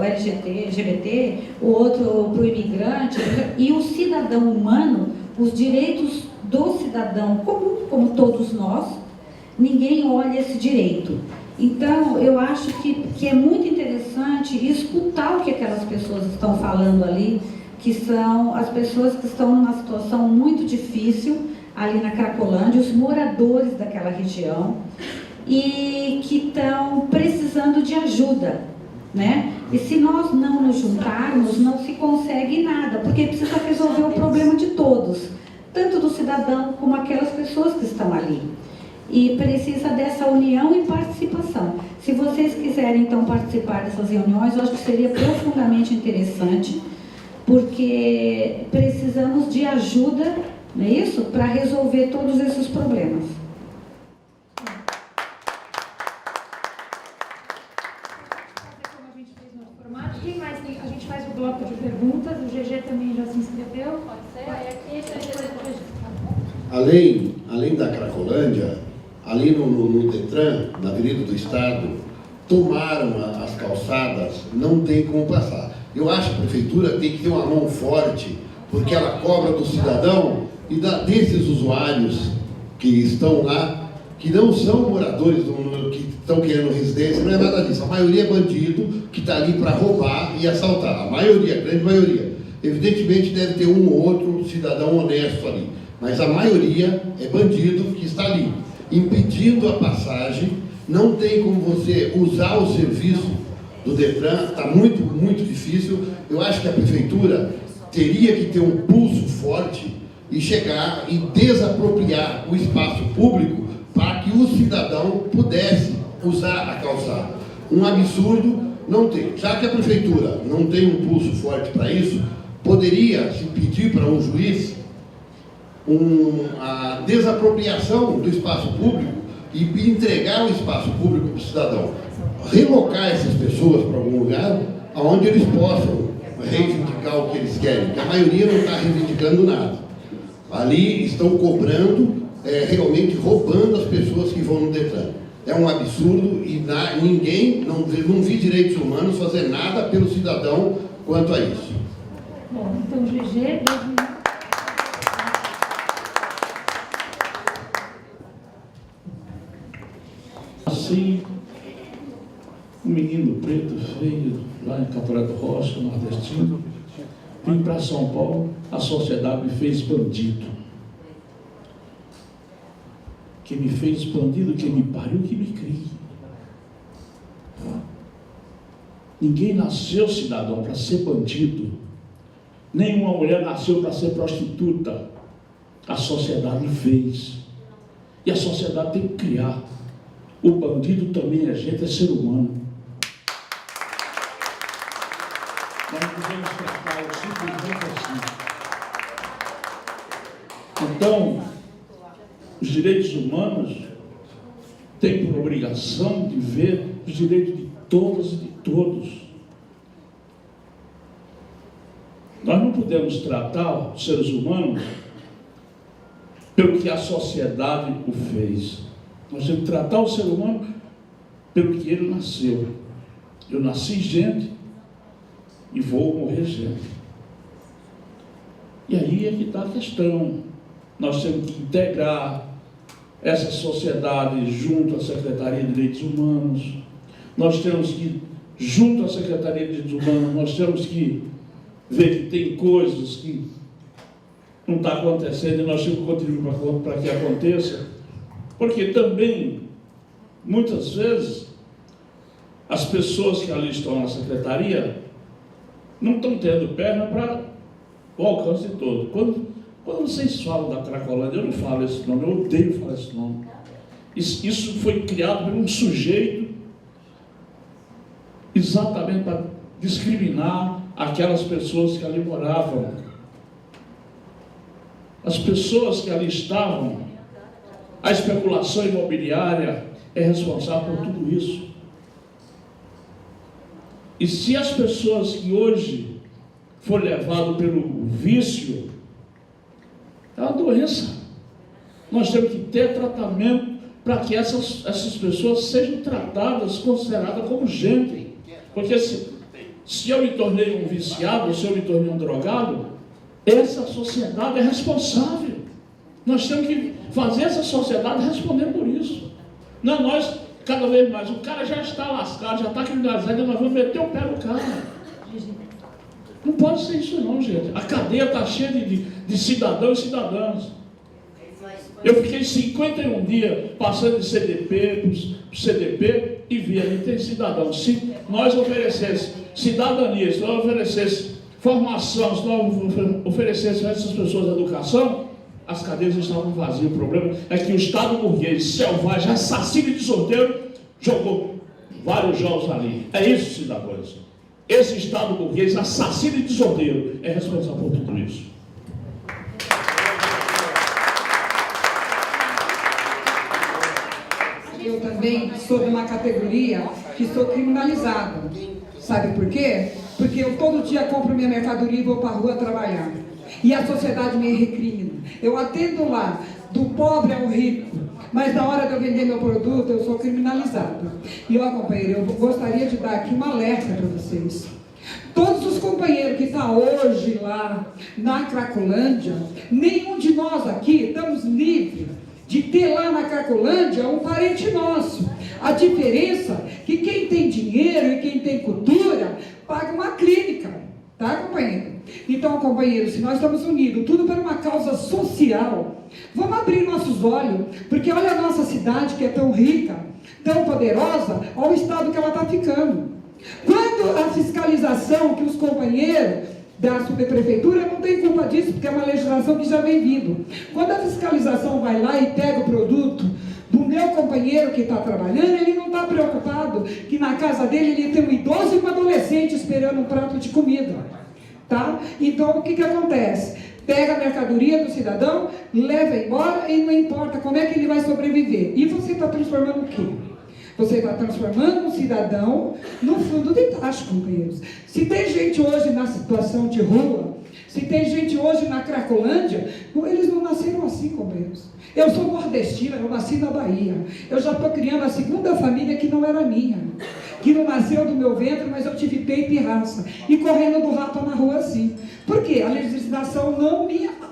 LGBT, o outro para o imigrante, e o cidadão humano, os direitos do cidadão comum, como todos nós, ninguém olha esse direito. Então, eu acho que é muito interessante escutar o que aquelas pessoas estão falando ali, que são as pessoas que estão numa situação muito difícil ali na Cracolândia, os moradores daquela região, e que estão precisando de ajuda, né? E se nós não nos juntarmos, não se consegue nada, porque precisa resolver o problema de todos, tanto do cidadão como aquelas pessoas que estão ali. E precisa dessa união e participação. Se vocês quiserem, então, participar dessas reuniões, eu acho que seria profundamente interessante, porque precisamos de ajuda, não é isso? Para resolver todos esses problemas. Como a gente fez no outro formato, quem mais tem? A gente faz o bloco de perguntas, o GG também já se inscreveu. Pode ser? Aí aqui, Além vim da Cracolândia, ali no Detran, na Avenida do Estado, tomaram as calçadas, não tem como passar. Eu acho que a prefeitura tem que ter uma mão forte, porque ela cobra do cidadão e desses usuários que estão lá, que não são moradores, que estão querendo residência, não é nada disso. A maioria é bandido que está ali para roubar e assaltar. A maioria, a grande maioria. Evidentemente deve ter um ou outro cidadão honesto ali, mas a maioria é bandido que está ali, impedindo a passagem. Não tem como você usar o serviço do Detran, está muito, muito difícil. Eu acho que a prefeitura teria que ter um pulso forte e chegar e desapropriar o espaço público para que o cidadão pudesse usar a calçada. Um absurdo não tem. Já que a prefeitura não tem um pulso forte para isso, poderia se pedir para um juiz a desapropriação do espaço público e entregar o espaço público para o cidadão. Relocar essas pessoas para algum lugar onde eles possam reivindicar o que eles querem, que a maioria não está reivindicando nada. Ali estão cobrando, realmente roubando as pessoas que vão no Detran. É um absurdo e ninguém, não vi direitos humanos fazer nada pelo cidadão quanto a isso. Bom, então, GG, 2 minutos. Assim, um menino preto, feio, lá em Capoeira do Rocha, nordestino, vim para São Paulo, a sociedade me fez bandido. Quem me fez bandido, quem me pariu, que me crie. Ninguém nasceu, cidadão, para ser bandido. Nenhuma mulher nasceu para ser prostituta. A sociedade fez. E a sociedade tem que criar. O bandido também é gente, é ser humano. Nós não podemos tratar o simplesmente assim. Então, os direitos humanos têm por obrigação de ver os direitos de todas e de todos. Nós não podemos tratar os seres humanos pelo que a sociedade o fez. Nós temos que tratar o ser humano pelo que ele nasceu. Eu nasci gente e vou morrer gente. E aí é que está a questão. Nós temos que integrar essa sociedade junto à Secretaria de Direitos Humanos. Nós temos que, junto à Secretaria de Direitos Humanos, nós temos que ver que tem coisas que não está acontecendo e nós temos que contribuir para que aconteça. Porque também, muitas vezes, as pessoas que ali estão na secretaria não estão tendo perna para o alcance de todo. Quando vocês falam da Cracolândia, eu não falo esse nome, eu odeio falar esse nome. Isso foi criado por um sujeito exatamente para discriminar aquelas pessoas que ali moravam. As pessoas que ali estavam, a especulação imobiliária é responsável por tudo isso. E se as pessoas que hoje foram levadas pelo vício, é uma doença. Nós temos que ter tratamento para que essas pessoas sejam tratadas, consideradas como gente. Porque se eu me tornei um viciado, se eu me tornei um drogado, essa sociedade é responsável. Nós temos que fazer essa sociedade responder por isso. Não, nós, cada vez mais, o cara já está lascado, já está criminalizado, e nós vamos meter o pé no cara. Não pode ser isso não, gente. A cadeia está cheia de cidadãos e cidadãs. Eu fiquei 51 dias passando de CDP para CDP e vi ali, tem cidadão. Se nós oferecêssemos cidadania, se nós oferecêssemos formação, se nós oferecêssemos a essas pessoas educação, as cadeias estavam vazias. O problema é que o Estado burguês, selvagem, assassino e desordeiro, jogou vários jogos ali. É isso, cidadãos. Esse Estado burguês, assassino e desordeiro, é responsável por tudo isso. Eu também sou de uma categoria que sou criminalizada. Sabe por quê? Porque eu todo dia compro minha mercadoria e vou para a rua trabalhar. E a sociedade me recrimina. Eu atendo lá do pobre ao rico, mas na hora de eu vender meu produto, eu sou criminalizada. E ó, companheiro, eu gostaria de dar aqui um alerta para vocês. Todos os companheiros que estão hoje lá na Cracolândia, nenhum de nós aqui estamos livres de ter lá na Cracolândia um parente nosso. A diferença é que quem tem dinheiro e quem tem cultura paga uma clínica, tá, companheiro? Então, companheiro, se nós estamos unidos, tudo por uma causa social, vamos abrir nossos olhos, porque olha a nossa cidade que é tão rica, tão poderosa, olha o estado que ela está ficando. Quando a fiscalização que os companheiros da subprefeitura não tem culpa disso, porque é uma legislação que já vem vindo. Quando a fiscalização vai lá e pega o produto do meu companheiro que está trabalhando, ele não está preocupado que na casa dele ele tem um idoso e um adolescente esperando um prato de comida. Tá? Então, o que acontece? Pega a mercadoria do cidadão, leva embora e não importa como é que ele vai sobreviver. E você está transformando o quê? Você está transformando um cidadão no fundo de taxa, companheiros. Se tem gente hoje na situação de rua, se tem gente hoje na Cracolândia, eles não nasceram assim, companheiros. Eu sou nordestina, eu nasci na Bahia. Eu já estou criando a segunda família que não era minha, que não nasceu do meu ventre, mas eu tive peito e raça. E correndo do rato na rua assim. Por quê? A legislação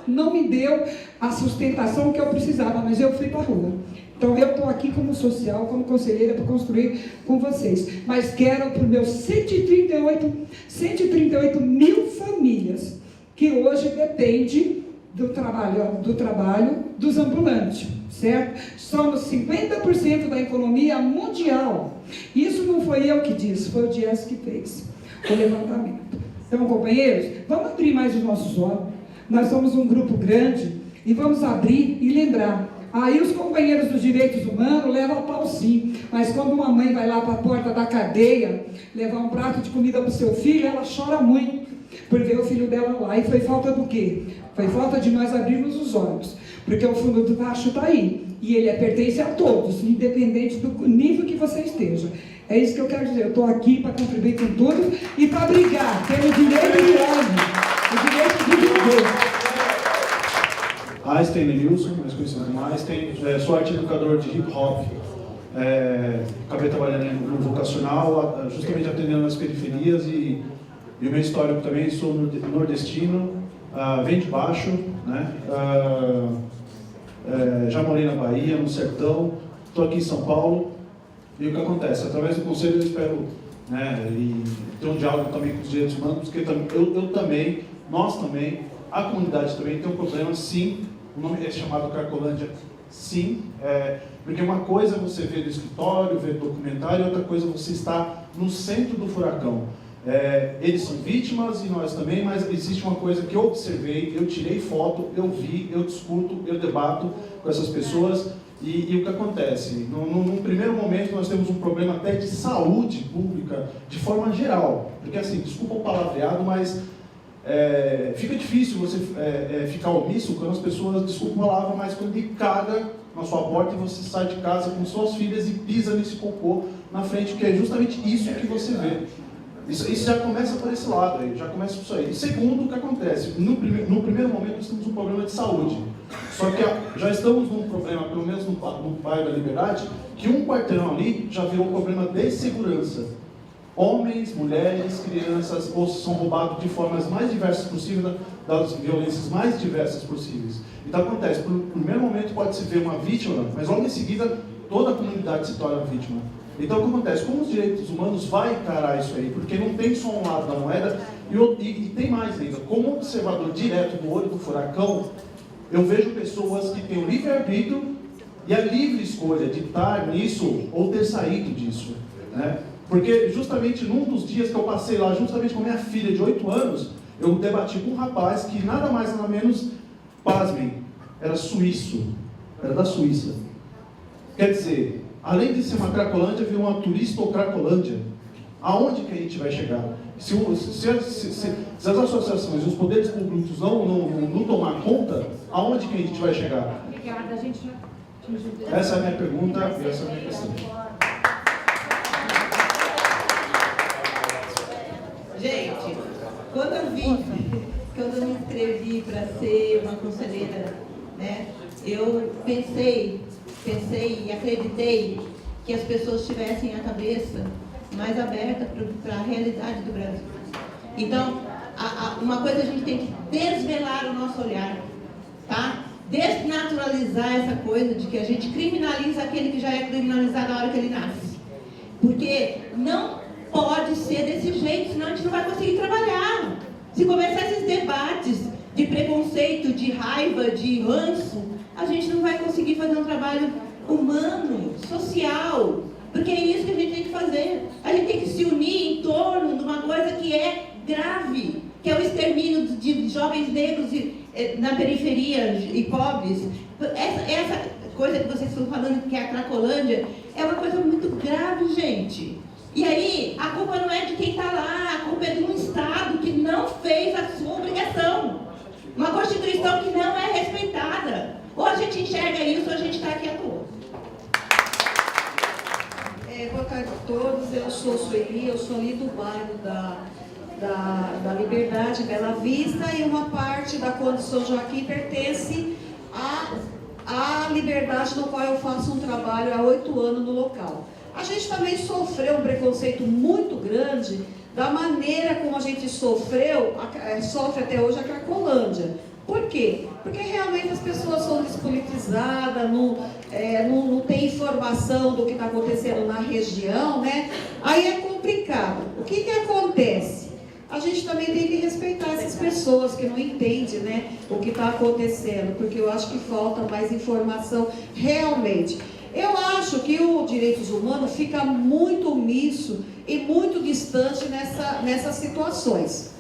não me deu a sustentação que eu precisava, mas eu fui para a rua. Então, eu estou aqui como social, como conselheira, para construir com vocês. Mas quero para os meus 138 mil famílias, que hoje dependem do trabalho dos ambulantes, certo? Somos 50% da economia mundial. Isso não foi eu que disse, foi o Dias que fez o levantamento. Então, companheiros, vamos abrir mais os nossos olhos. Nós somos um grupo grande e vamos abrir e lembrar. Aí os companheiros dos direitos humanos levam a pau sim, mas quando uma mãe vai lá para a porta da cadeia levar um prato de comida para o seu filho, ela chora muito por ver o filho dela lá. E foi falta do quê? Foi falta de nós abrirmos os olhos, porque o fundo do tacho está aí, e ele pertence a todos, independente do nível que você esteja. É isso que eu quero dizer, eu estou aqui para contribuir com tudo e para brigar pelo direito de homem, o direito de viver. Einstein Nilson, mais conhecido como Einstein, sou arte educador de hip hop, acabei trabalhando no vocacional, justamente atendendo nas periferias e o meu histórico também, sou nordestino, vem de baixo, né? Já morei na Bahia, no sertão, estou aqui em São Paulo e o que acontece? Através do conselho eu espero e ter um diálogo também com os direitos humanos, porque nós também, a comunidade também tem um problema, sim. O nome é chamado Cracolândia, sim, porque uma coisa é você ver no escritório, ver documentário, outra coisa é você estar no centro do furacão. Eles são vítimas e nós também, mas existe uma coisa que eu observei, eu tirei foto, eu vi, eu discuto, eu debato com essas pessoas e o que acontece? Num primeiro momento nós temos um problema até de saúde pública de forma geral, porque assim, desculpa o palavreado, mas fica difícil você ficar omisso quando as pessoas, desculpa a palavra, mas quando ele caga na sua porta e você sai de casa com suas filhas e pisa nesse cocô na frente, que é justamente isso que você vê. Isso já começa por esse lado aí, já começa por isso aí. E segundo, o que acontece? No primeiro momento nós temos um problema de saúde. Só que já estamos num problema, pelo menos no bairro da Liberdade, que um quarteirão ali já virou um problema de segurança. Homens, mulheres, crianças são roubados de formas mais diversas possíveis, das violências mais diversas possíveis. Então acontece, no primeiro momento pode-se ver uma vítima, mas logo em seguida toda a comunidade se torna vítima. Então o que acontece? Como os direitos humanos vai encarar isso aí? Porque não tem só um lado da moeda e tem mais ainda. Como observador direto no olho do furacão, eu vejo pessoas que têm o livre-arbítrio e a livre escolha de estar nisso ou ter saído disso, né? Porque justamente num dos dias que eu passei lá, justamente com minha filha de 8 anos, eu debati com um rapaz que nada mais nada menos, pasmem, era suíço, era da Suíça. Quer dizer, além de ser uma Cracolândia, virou uma turistocracolândia. Aonde que a gente vai chegar? Se as associações e os poderes públicos não tomar conta, aonde que a gente vai chegar? Obrigada, a gente já... Essa é a minha pergunta e essa é a minha questão. Gente, quando eu me inscrevi para ser uma conselheira, né, eu pensei e acreditei que as pessoas tivessem a cabeça mais aberta para a realidade do Brasil. Então, uma coisa a gente tem que desvelar o nosso olhar, tá? Desnaturalizar essa coisa de que a gente criminaliza aquele que já é criminalizado na hora que ele nasce. Porque não pode ser desse jeito, senão a gente não vai conseguir trabalhar. Se começar esses debates de preconceito, de raiva, de ranço, a gente não vai conseguir fazer um trabalho humano, social, porque é isso que a gente tem que fazer. A gente tem que se unir em torno de uma coisa que é grave, que é o extermínio de jovens negros na periferia e pobres. Essa coisa que vocês estão falando, que é a Cracolândia, é uma coisa muito grave, gente. E aí, a culpa não é de quem está lá, a culpa é de um Estado que não fez a sua obrigação. Uma Constituição que não é respeitada. Ou a gente enxerga isso, ou a gente está aqui à toa. Boa tarde a todos, eu sou Sueli, eu sou ali do bairro da Liberdade, Bela Vista, e uma parte da Conde São Joaquim pertence à Liberdade, no qual eu faço um trabalho há 8 anos no local. A gente também sofreu um preconceito muito grande da maneira como a gente sofre até hoje a Cracolândia. Por quê? Porque realmente as pessoas são despolitizadas, não tem informação do que está acontecendo na região, né? Aí é complicado. O que acontece? A gente também tem que respeitar essas pessoas que não entendem, né, o que está acontecendo, porque eu acho que falta mais informação realmente. Eu acho que o direitos humanos fica muito omisso e muito distante nessas situações.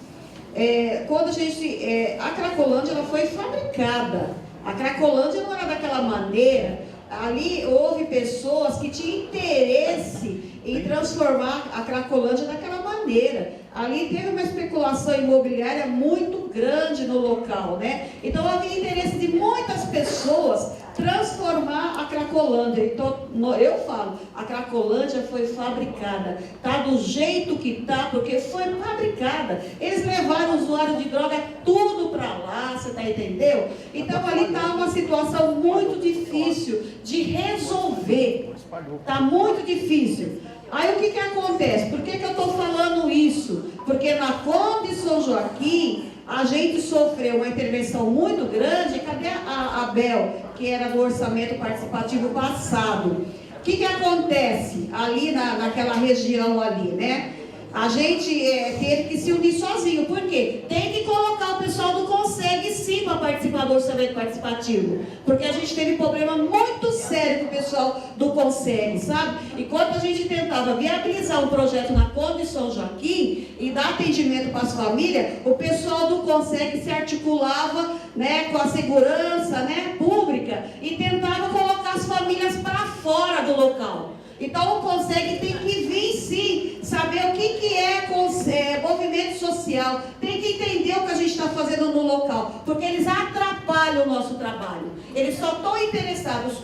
Quando a Cracolândia ela foi fabricada. A Cracolândia não era daquela maneira. Ali houve pessoas que tinham interesse em transformar a Cracolândia daquela maneira. Ali teve uma especulação imobiliária muito grande no local, né? Então havia interesse de muitas pessoas transformar a Cracolândia. Então eu falo, a Cracolândia foi fabricada, tá do jeito que tá, porque foi fabricada. Eles levaram o usuário de droga tudo para lá, você tá entendendo? Então ali tá uma situação muito difícil de resolver. Tá muito difícil. Aí o que acontece? Por que eu estou falando isso? Porque na Conde São Joaquim, a gente sofreu uma intervenção muito grande. Cadê a Abel, que era do orçamento participativo passado? O que acontece ali naquela região ali, né? A gente teve que se unir sozinho. Por quê? Tem que colocar o pessoal do Consegue sim para participar do orçamento participativo. Porque a gente teve problema muito sério com o pessoal do Consegue, sabe? Enquanto a gente tentava viabilizar um projeto na Conde São Joaquim e dar atendimento para as famílias, o pessoal do Consegue se articulava, né, com a segurança, né, pública e tentava colocar as famílias para fora do local. Então o Consegue tem que vir sim, saber o que é movimento social, tem que entender o que a gente está fazendo no local, porque eles atrapalham o nosso trabalho. Eles só estão interessados,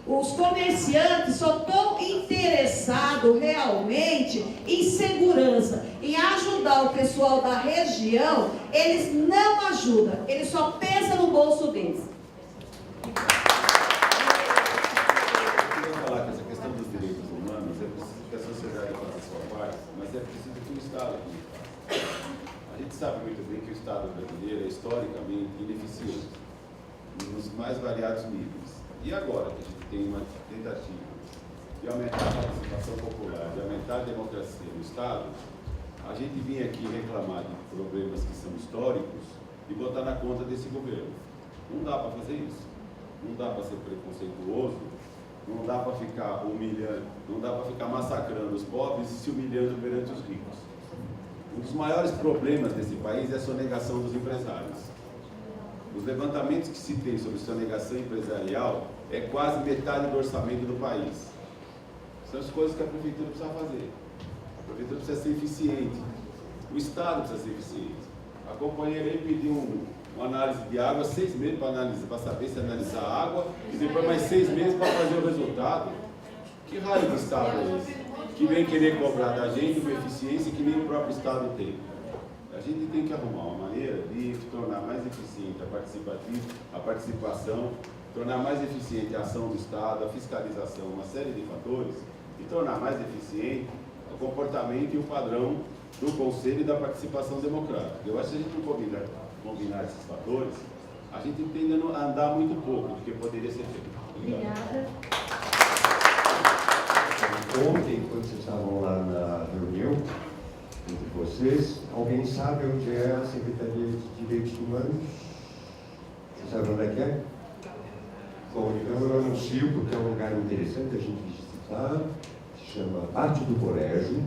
os comerciantes só estão interessados realmente em segurança, em ajudar o pessoal da região. Eles não ajudam, eles só pensam no bolso deles. Mas é preciso que o Estado faça. A gente sabe muito bem que o Estado brasileiro é historicamente ineficiente, nos mais variados níveis. E agora que a gente tem uma tentativa de aumentar a participação popular, de aumentar a democracia no Estado, a gente vinha aqui reclamar de problemas que são históricos e botar na conta desse governo. Não dá para fazer isso. Não dá para ser preconceituoso. Não dá para ficar humilhando, não dá para ficar massacrando os pobres e se humilhando perante os ricos. Um dos maiores problemas desse país é a sonegação dos empresários. Os levantamentos que se tem sobre sonegação empresarial é quase metade do orçamento do país. São as coisas que a prefeitura precisa fazer. A prefeitura precisa ser eficiente. O Estado precisa ser eficiente. A companheira aí pediu uma análise de água, 6 meses para saber se analisar a água, e depois mais 6 meses para fazer o resultado. Que raio de Estado é esse? Que vem querer cobrar da gente uma eficiência que nem o próprio Estado tem. A gente tem que arrumar uma maneira de tornar mais eficiente a participação tornar mais eficiente a ação do Estado, a fiscalização, uma série de fatores, e tornar mais eficiente o comportamento e o padrão do Conselho e da participação democrática. Eu acho que se a gente não combinar esses fatores, a gente tende a andar muito pouco do que poderia ser feito. Obrigada. Ontem, quando vocês estavam lá na reunião, entre vocês, alguém sabe onde é a Secretaria de Direitos Humanos? Você sabe onde é que é? Bom, então eu anuncio, porque é um lugar interessante a gente visitar, se chama Pátio do Colégio,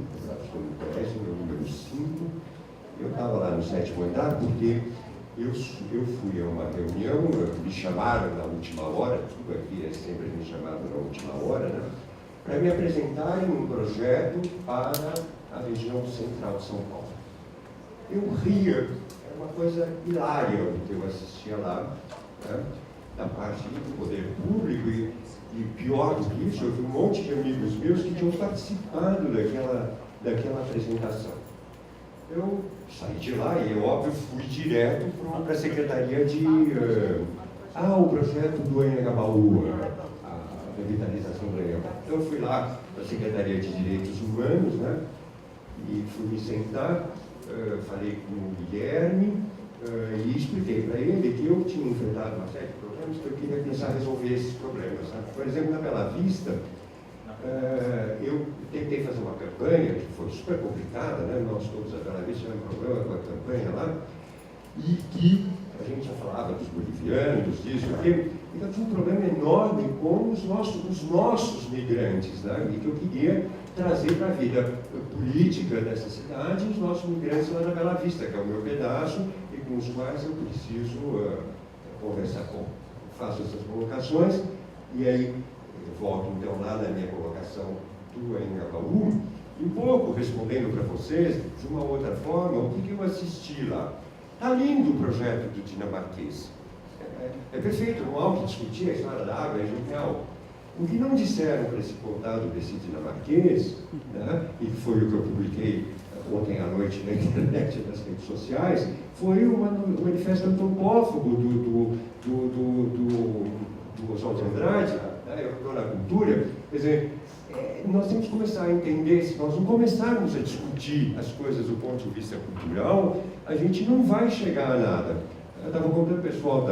meu número 5. Eu estava lá no 7º andar porque eu fui a uma reunião, me chamaram na última hora, tudo aqui é sempre me chamado na última hora, né? Para me apresentarem um projeto para a região central de São Paulo. Eu ria, era uma coisa hilária o que eu assistia lá, né? Da parte do poder público, e pior do que isso, eu vi um monte de amigos meus que tinham participado daquela apresentação. Eu saí de lá e, óbvio, fui direto para a Secretaria de... o projeto do Anhangabaú, a revitalização do Anhangabaú. Então, eu fui lá para a Secretaria de Direitos Humanos, né? E fui me sentar, falei com o Guilherme e expliquei para ele que eu tinha enfrentado uma série de problemas que eu queria começar a resolver esses problemas. Sabe? Por exemplo, na Bela Vista, eu tentei fazer uma campanha que foi super complicada, né? Nós todos da Bela Vista tivemos problema com a campanha lá, e que a gente já falava dos bolivianos, disso, porque então tinha um problema enorme com os nossos migrantes, né? E que eu queria trazer para a vida política dessa cidade os nossos migrantes lá na Bela Vista, que é o meu pedaço, e com os quais eu preciso conversar com. Faço essas colocações, e aí eu volto então lá na minha colocação do Anhangabaú, e um pouco respondendo para vocês, de uma outra forma, o que eu assisti lá. Está lindo o projeto do dinamarquês. É perfeito, não há o que discutir, a história da água é genial. O que não disseram para esse contado desse dinamarquês, né, e que foi o que eu publiquei ontem à noite na internet e nas redes sociais, foi o manifesto antropófago do Oswald Andrade, né, eu na cultura. Quer dizer, nós temos que começar a entender, se nós não começarmos a discutir as coisas do ponto de vista cultural, a gente não vai chegar a nada. Eu estava contando o pessoal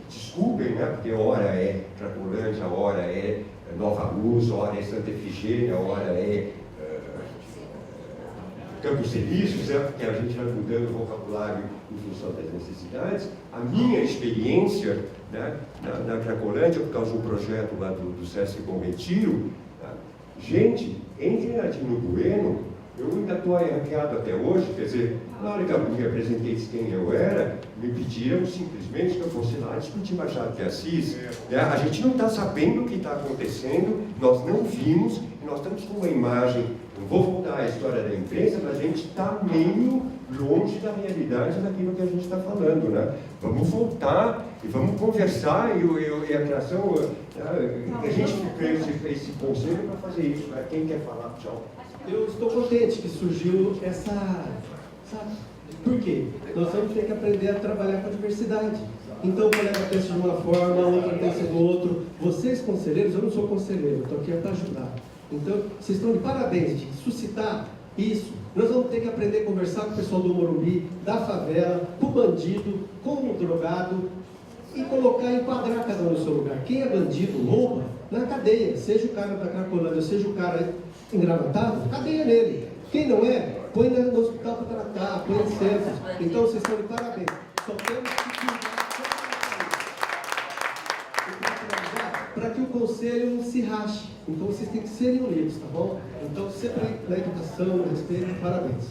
desculpem, né, porque hora é Cracolândia, hora é Nova Luz, hora é Santa Efigênia, hora é Campos Elíseos, porque a gente vai mudando o vocabulário em função das necessidades. A minha experiência, né, na Cracolândia, por causa de um projeto lá do Sesc Bom Retiro, tá? Gente, entre na Dino Bueno, eu ainda estou arranqueado até hoje, quer dizer, na hora que eu me apresentei de quem eu era, me pediram simplesmente que eu fosse lá discutir Machado de Assis. Né? A gente não está sabendo o que está acontecendo, nós não vimos, e nós estamos com uma imagem, não vou voltar à história da imprensa, mas a gente está meio longe da realidade daquilo que a gente está falando. Né? Vamos voltar e vamos conversar, e a criação, a gente fez esse conselho para fazer isso. Né? Quem quer falar? Tchau. Eu estou contente que surgiu essa... Por quê? Nós vamos ter que aprender a trabalhar com a diversidade. Então, o colega pensa de uma forma, o outro pensa do outro. Vocês, conselheiros, eu não sou conselheiro, estou aqui para ajudar. Então, vocês estão de parabéns de suscitar isso. Nós vamos ter que aprender a conversar com o pessoal do Morumbi, da favela, com o bandido, com o drogado, e colocar, enquadrar cada um no seu lugar. Quem é bandido, rouba, na cadeia. Seja o cara da Cracolândia, seja o cara engravatado, cadeia nele. Quem não é, põe no hospital para tratar, põe em centros. Então, vocês estão de parabéns. Só temos que para que o conselho não se rache. Então, vocês têm que serem unidos, tá bom? Então, sempre na educação, no respeito, parabéns.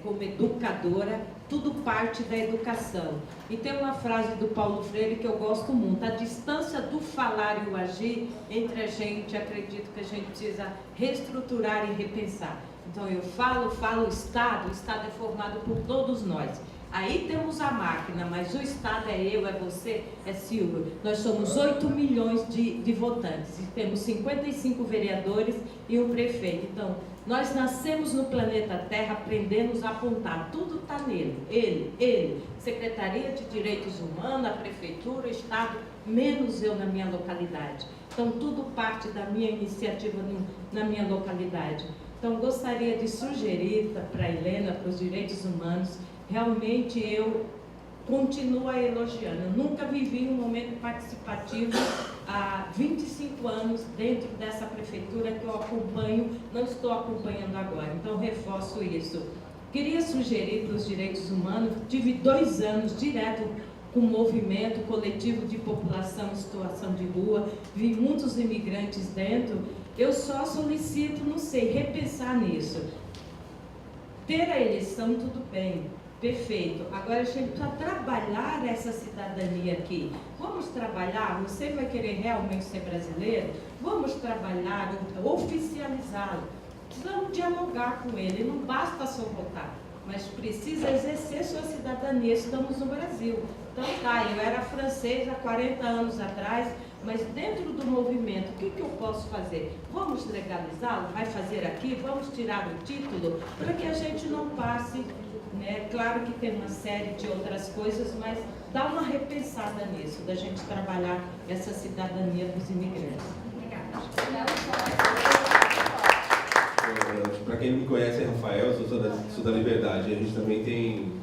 Como educadora, tudo parte da educação. E tem uma frase do Paulo Freire que eu gosto muito: a distância do falar e o agir entre a gente, acredito que a gente precisa reestruturar e repensar. Então eu falo, o Estado é formado por todos nós. Aí temos a máquina, mas o Estado é eu, é você, é Silvio. Nós somos 8 milhões de votantes e temos 55 vereadores e um prefeito. Então, nós nascemos no planeta Terra, aprendemos a apontar. Tudo está nele, ele. Secretaria de Direitos Humanos, a Prefeitura, o Estado, menos eu na minha localidade. Então, tudo parte da minha iniciativa na minha localidade. Então, gostaria de sugerir para a Helena, para os direitos humanos, realmente eu continuo a elogiando. Eu nunca vivi um momento participativo há 25 anos dentro dessa prefeitura que eu acompanho, não estou acompanhando agora. Então, reforço isso. Queria sugerir para os direitos humanos, tive 2 anos direto com o movimento coletivo de população em situação de rua, vi muitos imigrantes dentro. Eu só solicito, não sei, repensar nisso. Ter a eleição, tudo bem, perfeito. Agora a gente precisa trabalhar essa cidadania aqui. Vamos trabalhar, você vai querer realmente ser brasileiro? Vamos trabalhar, oficializá-lo. Precisamos dialogar com ele, não basta só votar, mas precisa exercer sua cidadania. Estamos no Brasil. Então tá, eu era francês há 40 anos atrás, mas dentro do movimento, o que eu posso fazer? Vamos legalizá-lo? Vai fazer aqui? Vamos tirar o título? Para que a gente não passe, né? Claro que tem uma série de outras coisas, mas dá uma repensada nisso, da gente trabalhar essa cidadania dos imigrantes. Obrigada. Para quem não me conhece, é Rafael, eu sou da Liberdade. A gente também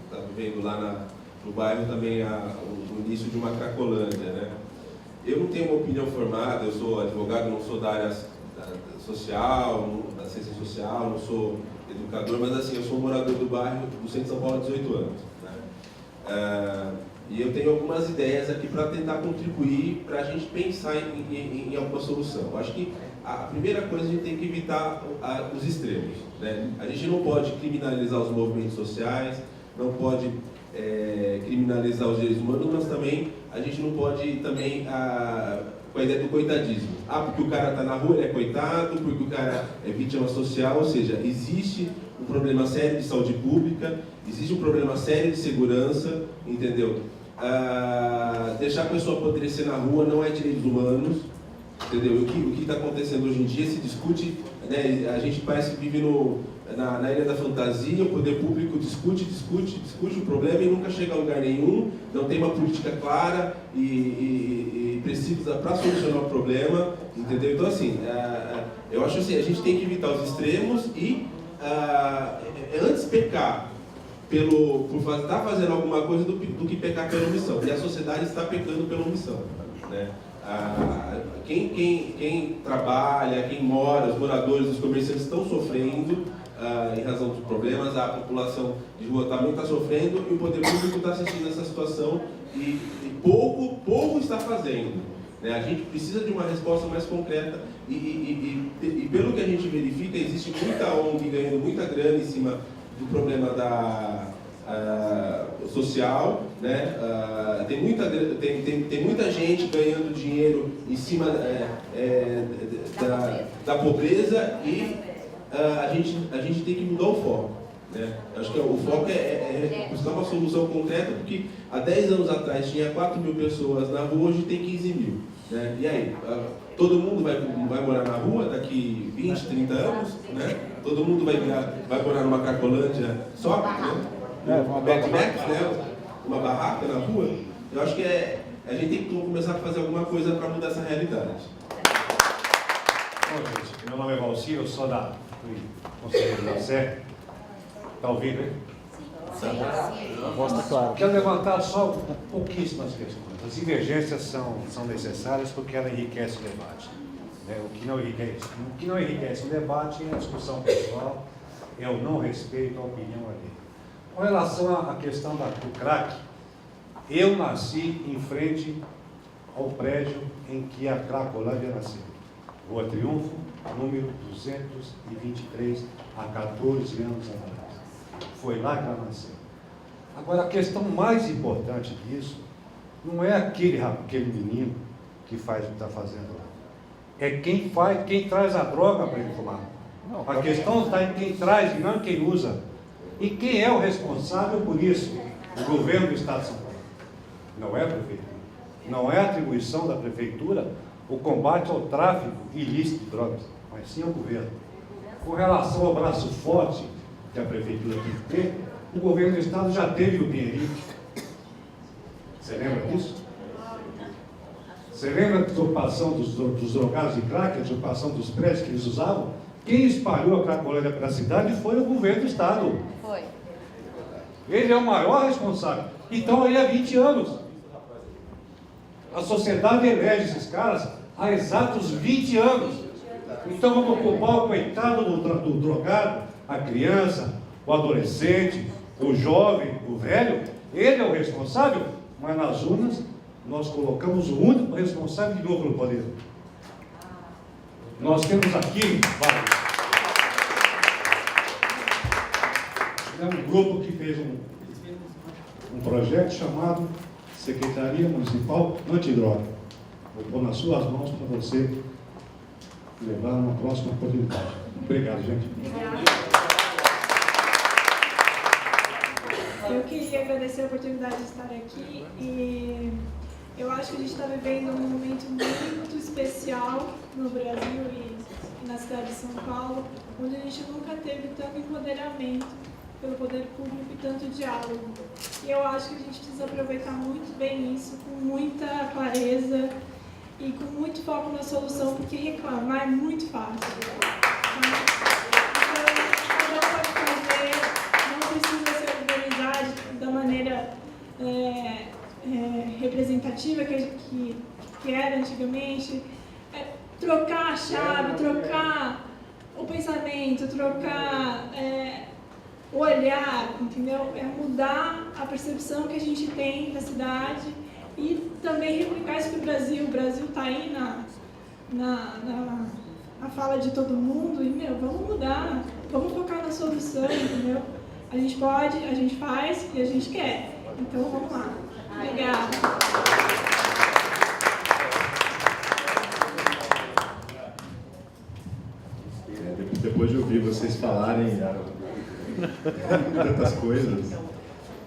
está vivendo lá no bairro também o início de uma Cracolândia, né? Eu não tenho uma opinião formada, eu sou advogado, não sou da área social, da ciência social, não sou educador, mas assim, eu sou morador do bairro do centro de São Paulo há 18 anos. Né? E eu tenho algumas ideias aqui para tentar contribuir para a gente pensar em alguma solução. Eu acho que a primeira coisa, a gente tem que evitar os extremos. Né? A gente não pode criminalizar os movimentos sociais, não pode criminalizar os direitos humanos, mas também a gente não pode também com a ideia do coitadismo. Porque o cara está na rua, ele é coitado, porque o cara é vítima social, ou seja, existe um problema sério de saúde pública, existe um problema sério de segurança, entendeu? Deixar a pessoa apodrecer na rua não é direitos humanos, entendeu? O que está acontecendo hoje em dia se discute, né? A gente parece que vive na ilha da fantasia, o poder público discute o problema e nunca chega a lugar nenhum, não tem uma política clara e precisa para solucionar o problema, entendeu? Então assim, eu acho assim, a gente tem que evitar os extremos e antes pecar por estar fazendo alguma coisa do que pecar pela omissão. E a sociedade está pecando pela omissão, né? Quem trabalha, quem mora, os moradores, os comerciantes estão sofrendo em razão dos problemas, a população de rua também está sofrendo e o poder público está assistindo essa situação e pouco está fazendo. Né? A gente precisa de uma resposta mais concreta e pelo que a gente verifica, existe muita ONG ganhando muita grana em cima do problema social, né? Tem muita gente ganhando dinheiro em cima da pobreza e a gente tem que mudar o foco. Né? Acho que o foco é buscar uma solução concreta, porque há 10 anos atrás tinha 4 mil pessoas na rua, hoje tem 15 mil. Né? E aí, todo mundo vai morar na rua daqui 20, 30 anos? Né? Todo mundo vai morar numa Cracolândia só? Né? Uma barraca na rua? Eu acho que a gente tem que começar a fazer alguma coisa para mudar essa realidade. Bom, gente, meu nome é Valci, eu sou fui conselheiro da Sé. Está ouvindo, hein? Sim. A voz está clara. Quero levantar só pouquíssimas questões. As divergências são necessárias porque ela enriquece o debate. Né? O que não enriquece o debate é a discussão pessoal, é o não respeito à opinião alheia. Com relação à questão do crack, eu nasci em frente ao prédio em que a Cracolândia nasceu. Rua Triunfo, número 223, há 14 anos atrás. Foi lá que ela nasceu. Agora, a questão mais importante disso não é aquele menino que faz o que está fazendo lá. É quem traz a droga para ele fumar. A questão está em quem traz e não em quem usa. E quem é o responsável por isso? o governo do Estado de São Paulo, não é a prefeitura. Não é atribuição da prefeitura o combate ao tráfico ilícito de drogas, mas sim ao governo. Com relação ao braço forte que a prefeitura tem que ter, o governo do Estado já teve o Pinheirinho. Você lembra disso? Você lembra da ocupação dos drogados de crack, a ocupação dos prédios que eles usavam? Quem espalhou a cracolândia pela cidade foi o governo do Estado. Foi. Ele é o maior responsável. Então aí há 20 anos. A sociedade elege esses caras há exatos 20 anos. Então vamos culpar o coitado do drogado, a criança, o adolescente, o jovem, o velho. Ele é o responsável, mas nas urnas nós colocamos o único responsável de novo no poder. Nós temos aqui um grupo que fez um projeto chamado Secretaria Municipal Antidroga. Vou pôr nas suas mãos para você levar uma próxima oportunidade. Obrigado, gente. Eu queria agradecer a oportunidade de estar aqui e eu acho que a gente está vivendo um momento muito especial no Brasil e na cidade de São Paulo, onde a gente nunca teve tanto empoderamento pelo poder público e tanto diálogo. E eu acho que a gente precisa aproveitar muito bem isso, com muita clareza e com muito foco na solução, porque reclamar é muito fácil. Então, não pode fazer, não precisa se organizar da maneira representativa que era antigamente. Trocar a chave, trocar o pensamento, trocar o olhar, entendeu? É mudar a percepção que a gente tem da cidade e também replicar isso para o Brasil. O Brasil está aí na fala de todo mundo e, vamos mudar, vamos focar na solução, entendeu? A gente pode, a gente faz e a gente quer. Então, vamos lá. Obrigada. Depois de ouvir vocês falarem tantas coisas,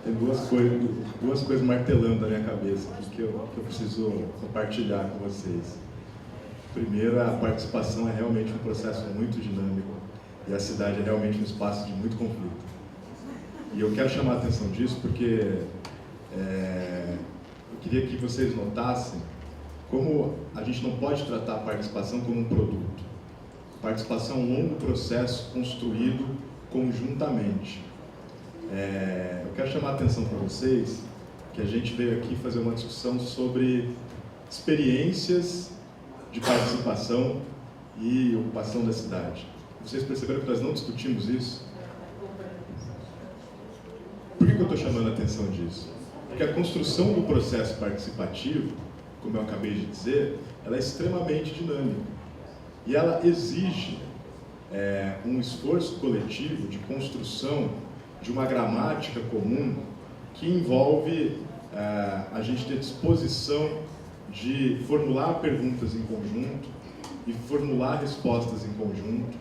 tem duas coisas martelando na minha cabeça que eu preciso compartilhar com vocês. Primeiro, a participação é realmente um processo muito dinâmico e a cidade é realmente um espaço de muito conflito. E eu quero chamar a atenção disso porque eu queria que vocês notassem como a gente não pode tratar a participação como um produto. Participação é um longo processo construído conjuntamente. Eu quero chamar a atenção para vocês que a gente veio aqui fazer uma discussão sobre experiências de participação e ocupação da cidade. Vocês perceberam que nós não discutimos isso? Por que eu estou chamando a atenção disso? Porque a construção do processo participativo, como eu acabei de dizer, ela é extremamente dinâmica. E ela exige um esforço coletivo de construção de uma gramática comum que envolve a gente ter disposição de formular perguntas em conjunto e formular respostas em conjunto.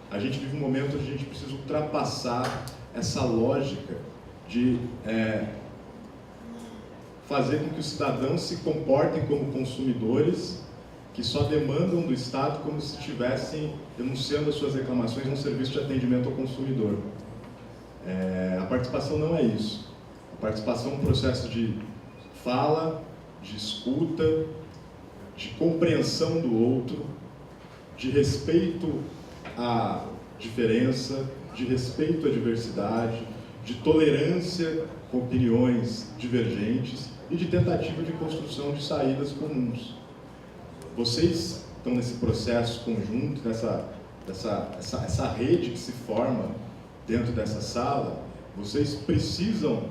A gente vive um momento onde a gente precisa ultrapassar essa lógica de fazer com que os cidadãos se comportem como consumidores que só demandam do Estado como se estivessem denunciando as suas reclamações num serviço de atendimento ao consumidor. A participação não é isso. A participação é um processo de fala, de escuta, de compreensão do outro, de respeito à diferença, de respeito à diversidade, de tolerância com opiniões divergentes e de tentativa de construção de saídas comuns. Vocês estão nesse processo conjunto, essa rede que se forma dentro dessa sala, vocês precisam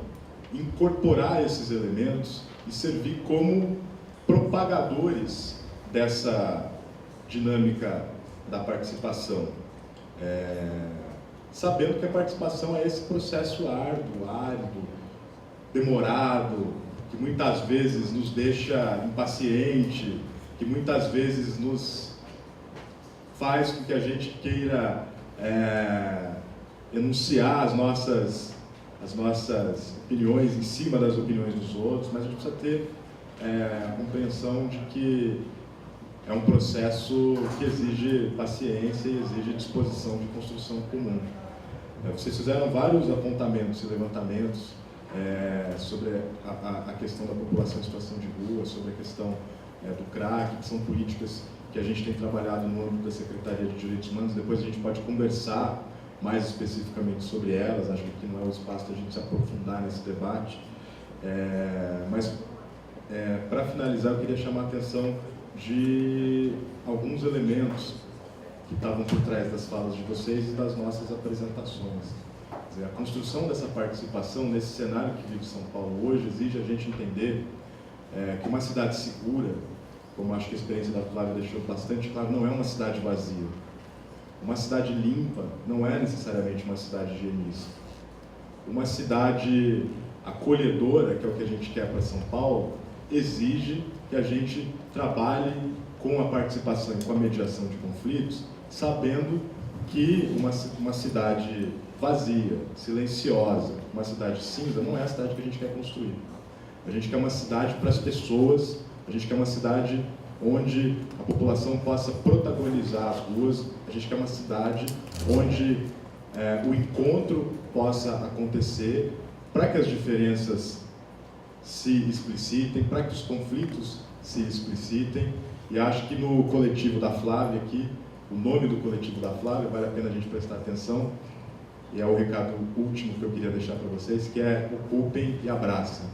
incorporar esses elementos e servir como propagadores dessa dinâmica da participação. Sabendo que a participação é esse processo árduo, árido, demorado, que muitas vezes nos deixa impaciente, que muitas vezes nos faz com que a gente queira enunciar as nossas as nossas opiniões em cima das opiniões dos outros, mas a gente precisa ter a compreensão de que é um processo que exige paciência e exige disposição de construção comum. Vocês fizeram vários apontamentos e levantamentos sobre a questão da população em situação de rua, sobre a questão do crack, que são políticas que a gente tem trabalhado no âmbito da Secretaria de Direitos Humanos. Depois a gente pode conversar mais especificamente sobre elas, acho que não é o espaço da gente se aprofundar nesse debate. Para finalizar, eu queria chamar a atenção de alguns elementos que estavam por trás das falas de vocês e das nossas apresentações. Quer dizer, a construção dessa participação nesse cenário que vive São Paulo hoje exige a gente entender que uma cidade segura, como acho que a experiência da Flávia deixou bastante claro, não é uma cidade vazia. Uma cidade limpa não é necessariamente uma cidade higienista. Uma cidade acolhedora, que é o que a gente quer para São Paulo, exige que a gente trabalhe com a participação e com a mediação de conflitos, sabendo que uma cidade vazia, silenciosa, uma cidade cinza, não é a cidade que a gente quer construir. A gente quer uma cidade para as pessoas, a gente quer uma cidade onde a população possa protagonizar as ruas, a gente quer uma cidade onde o encontro possa acontecer para que as diferenças se explicitem, para que os conflitos se explicitem. E acho que no coletivo da Flávia aqui, o nome do coletivo da Flávia, vale a pena a gente prestar atenção, e é o recado último que eu queria deixar para vocês, que é ocupem e abracem.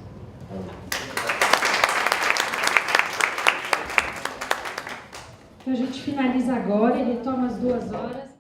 Então a gente finaliza agora e retoma às 2 horas.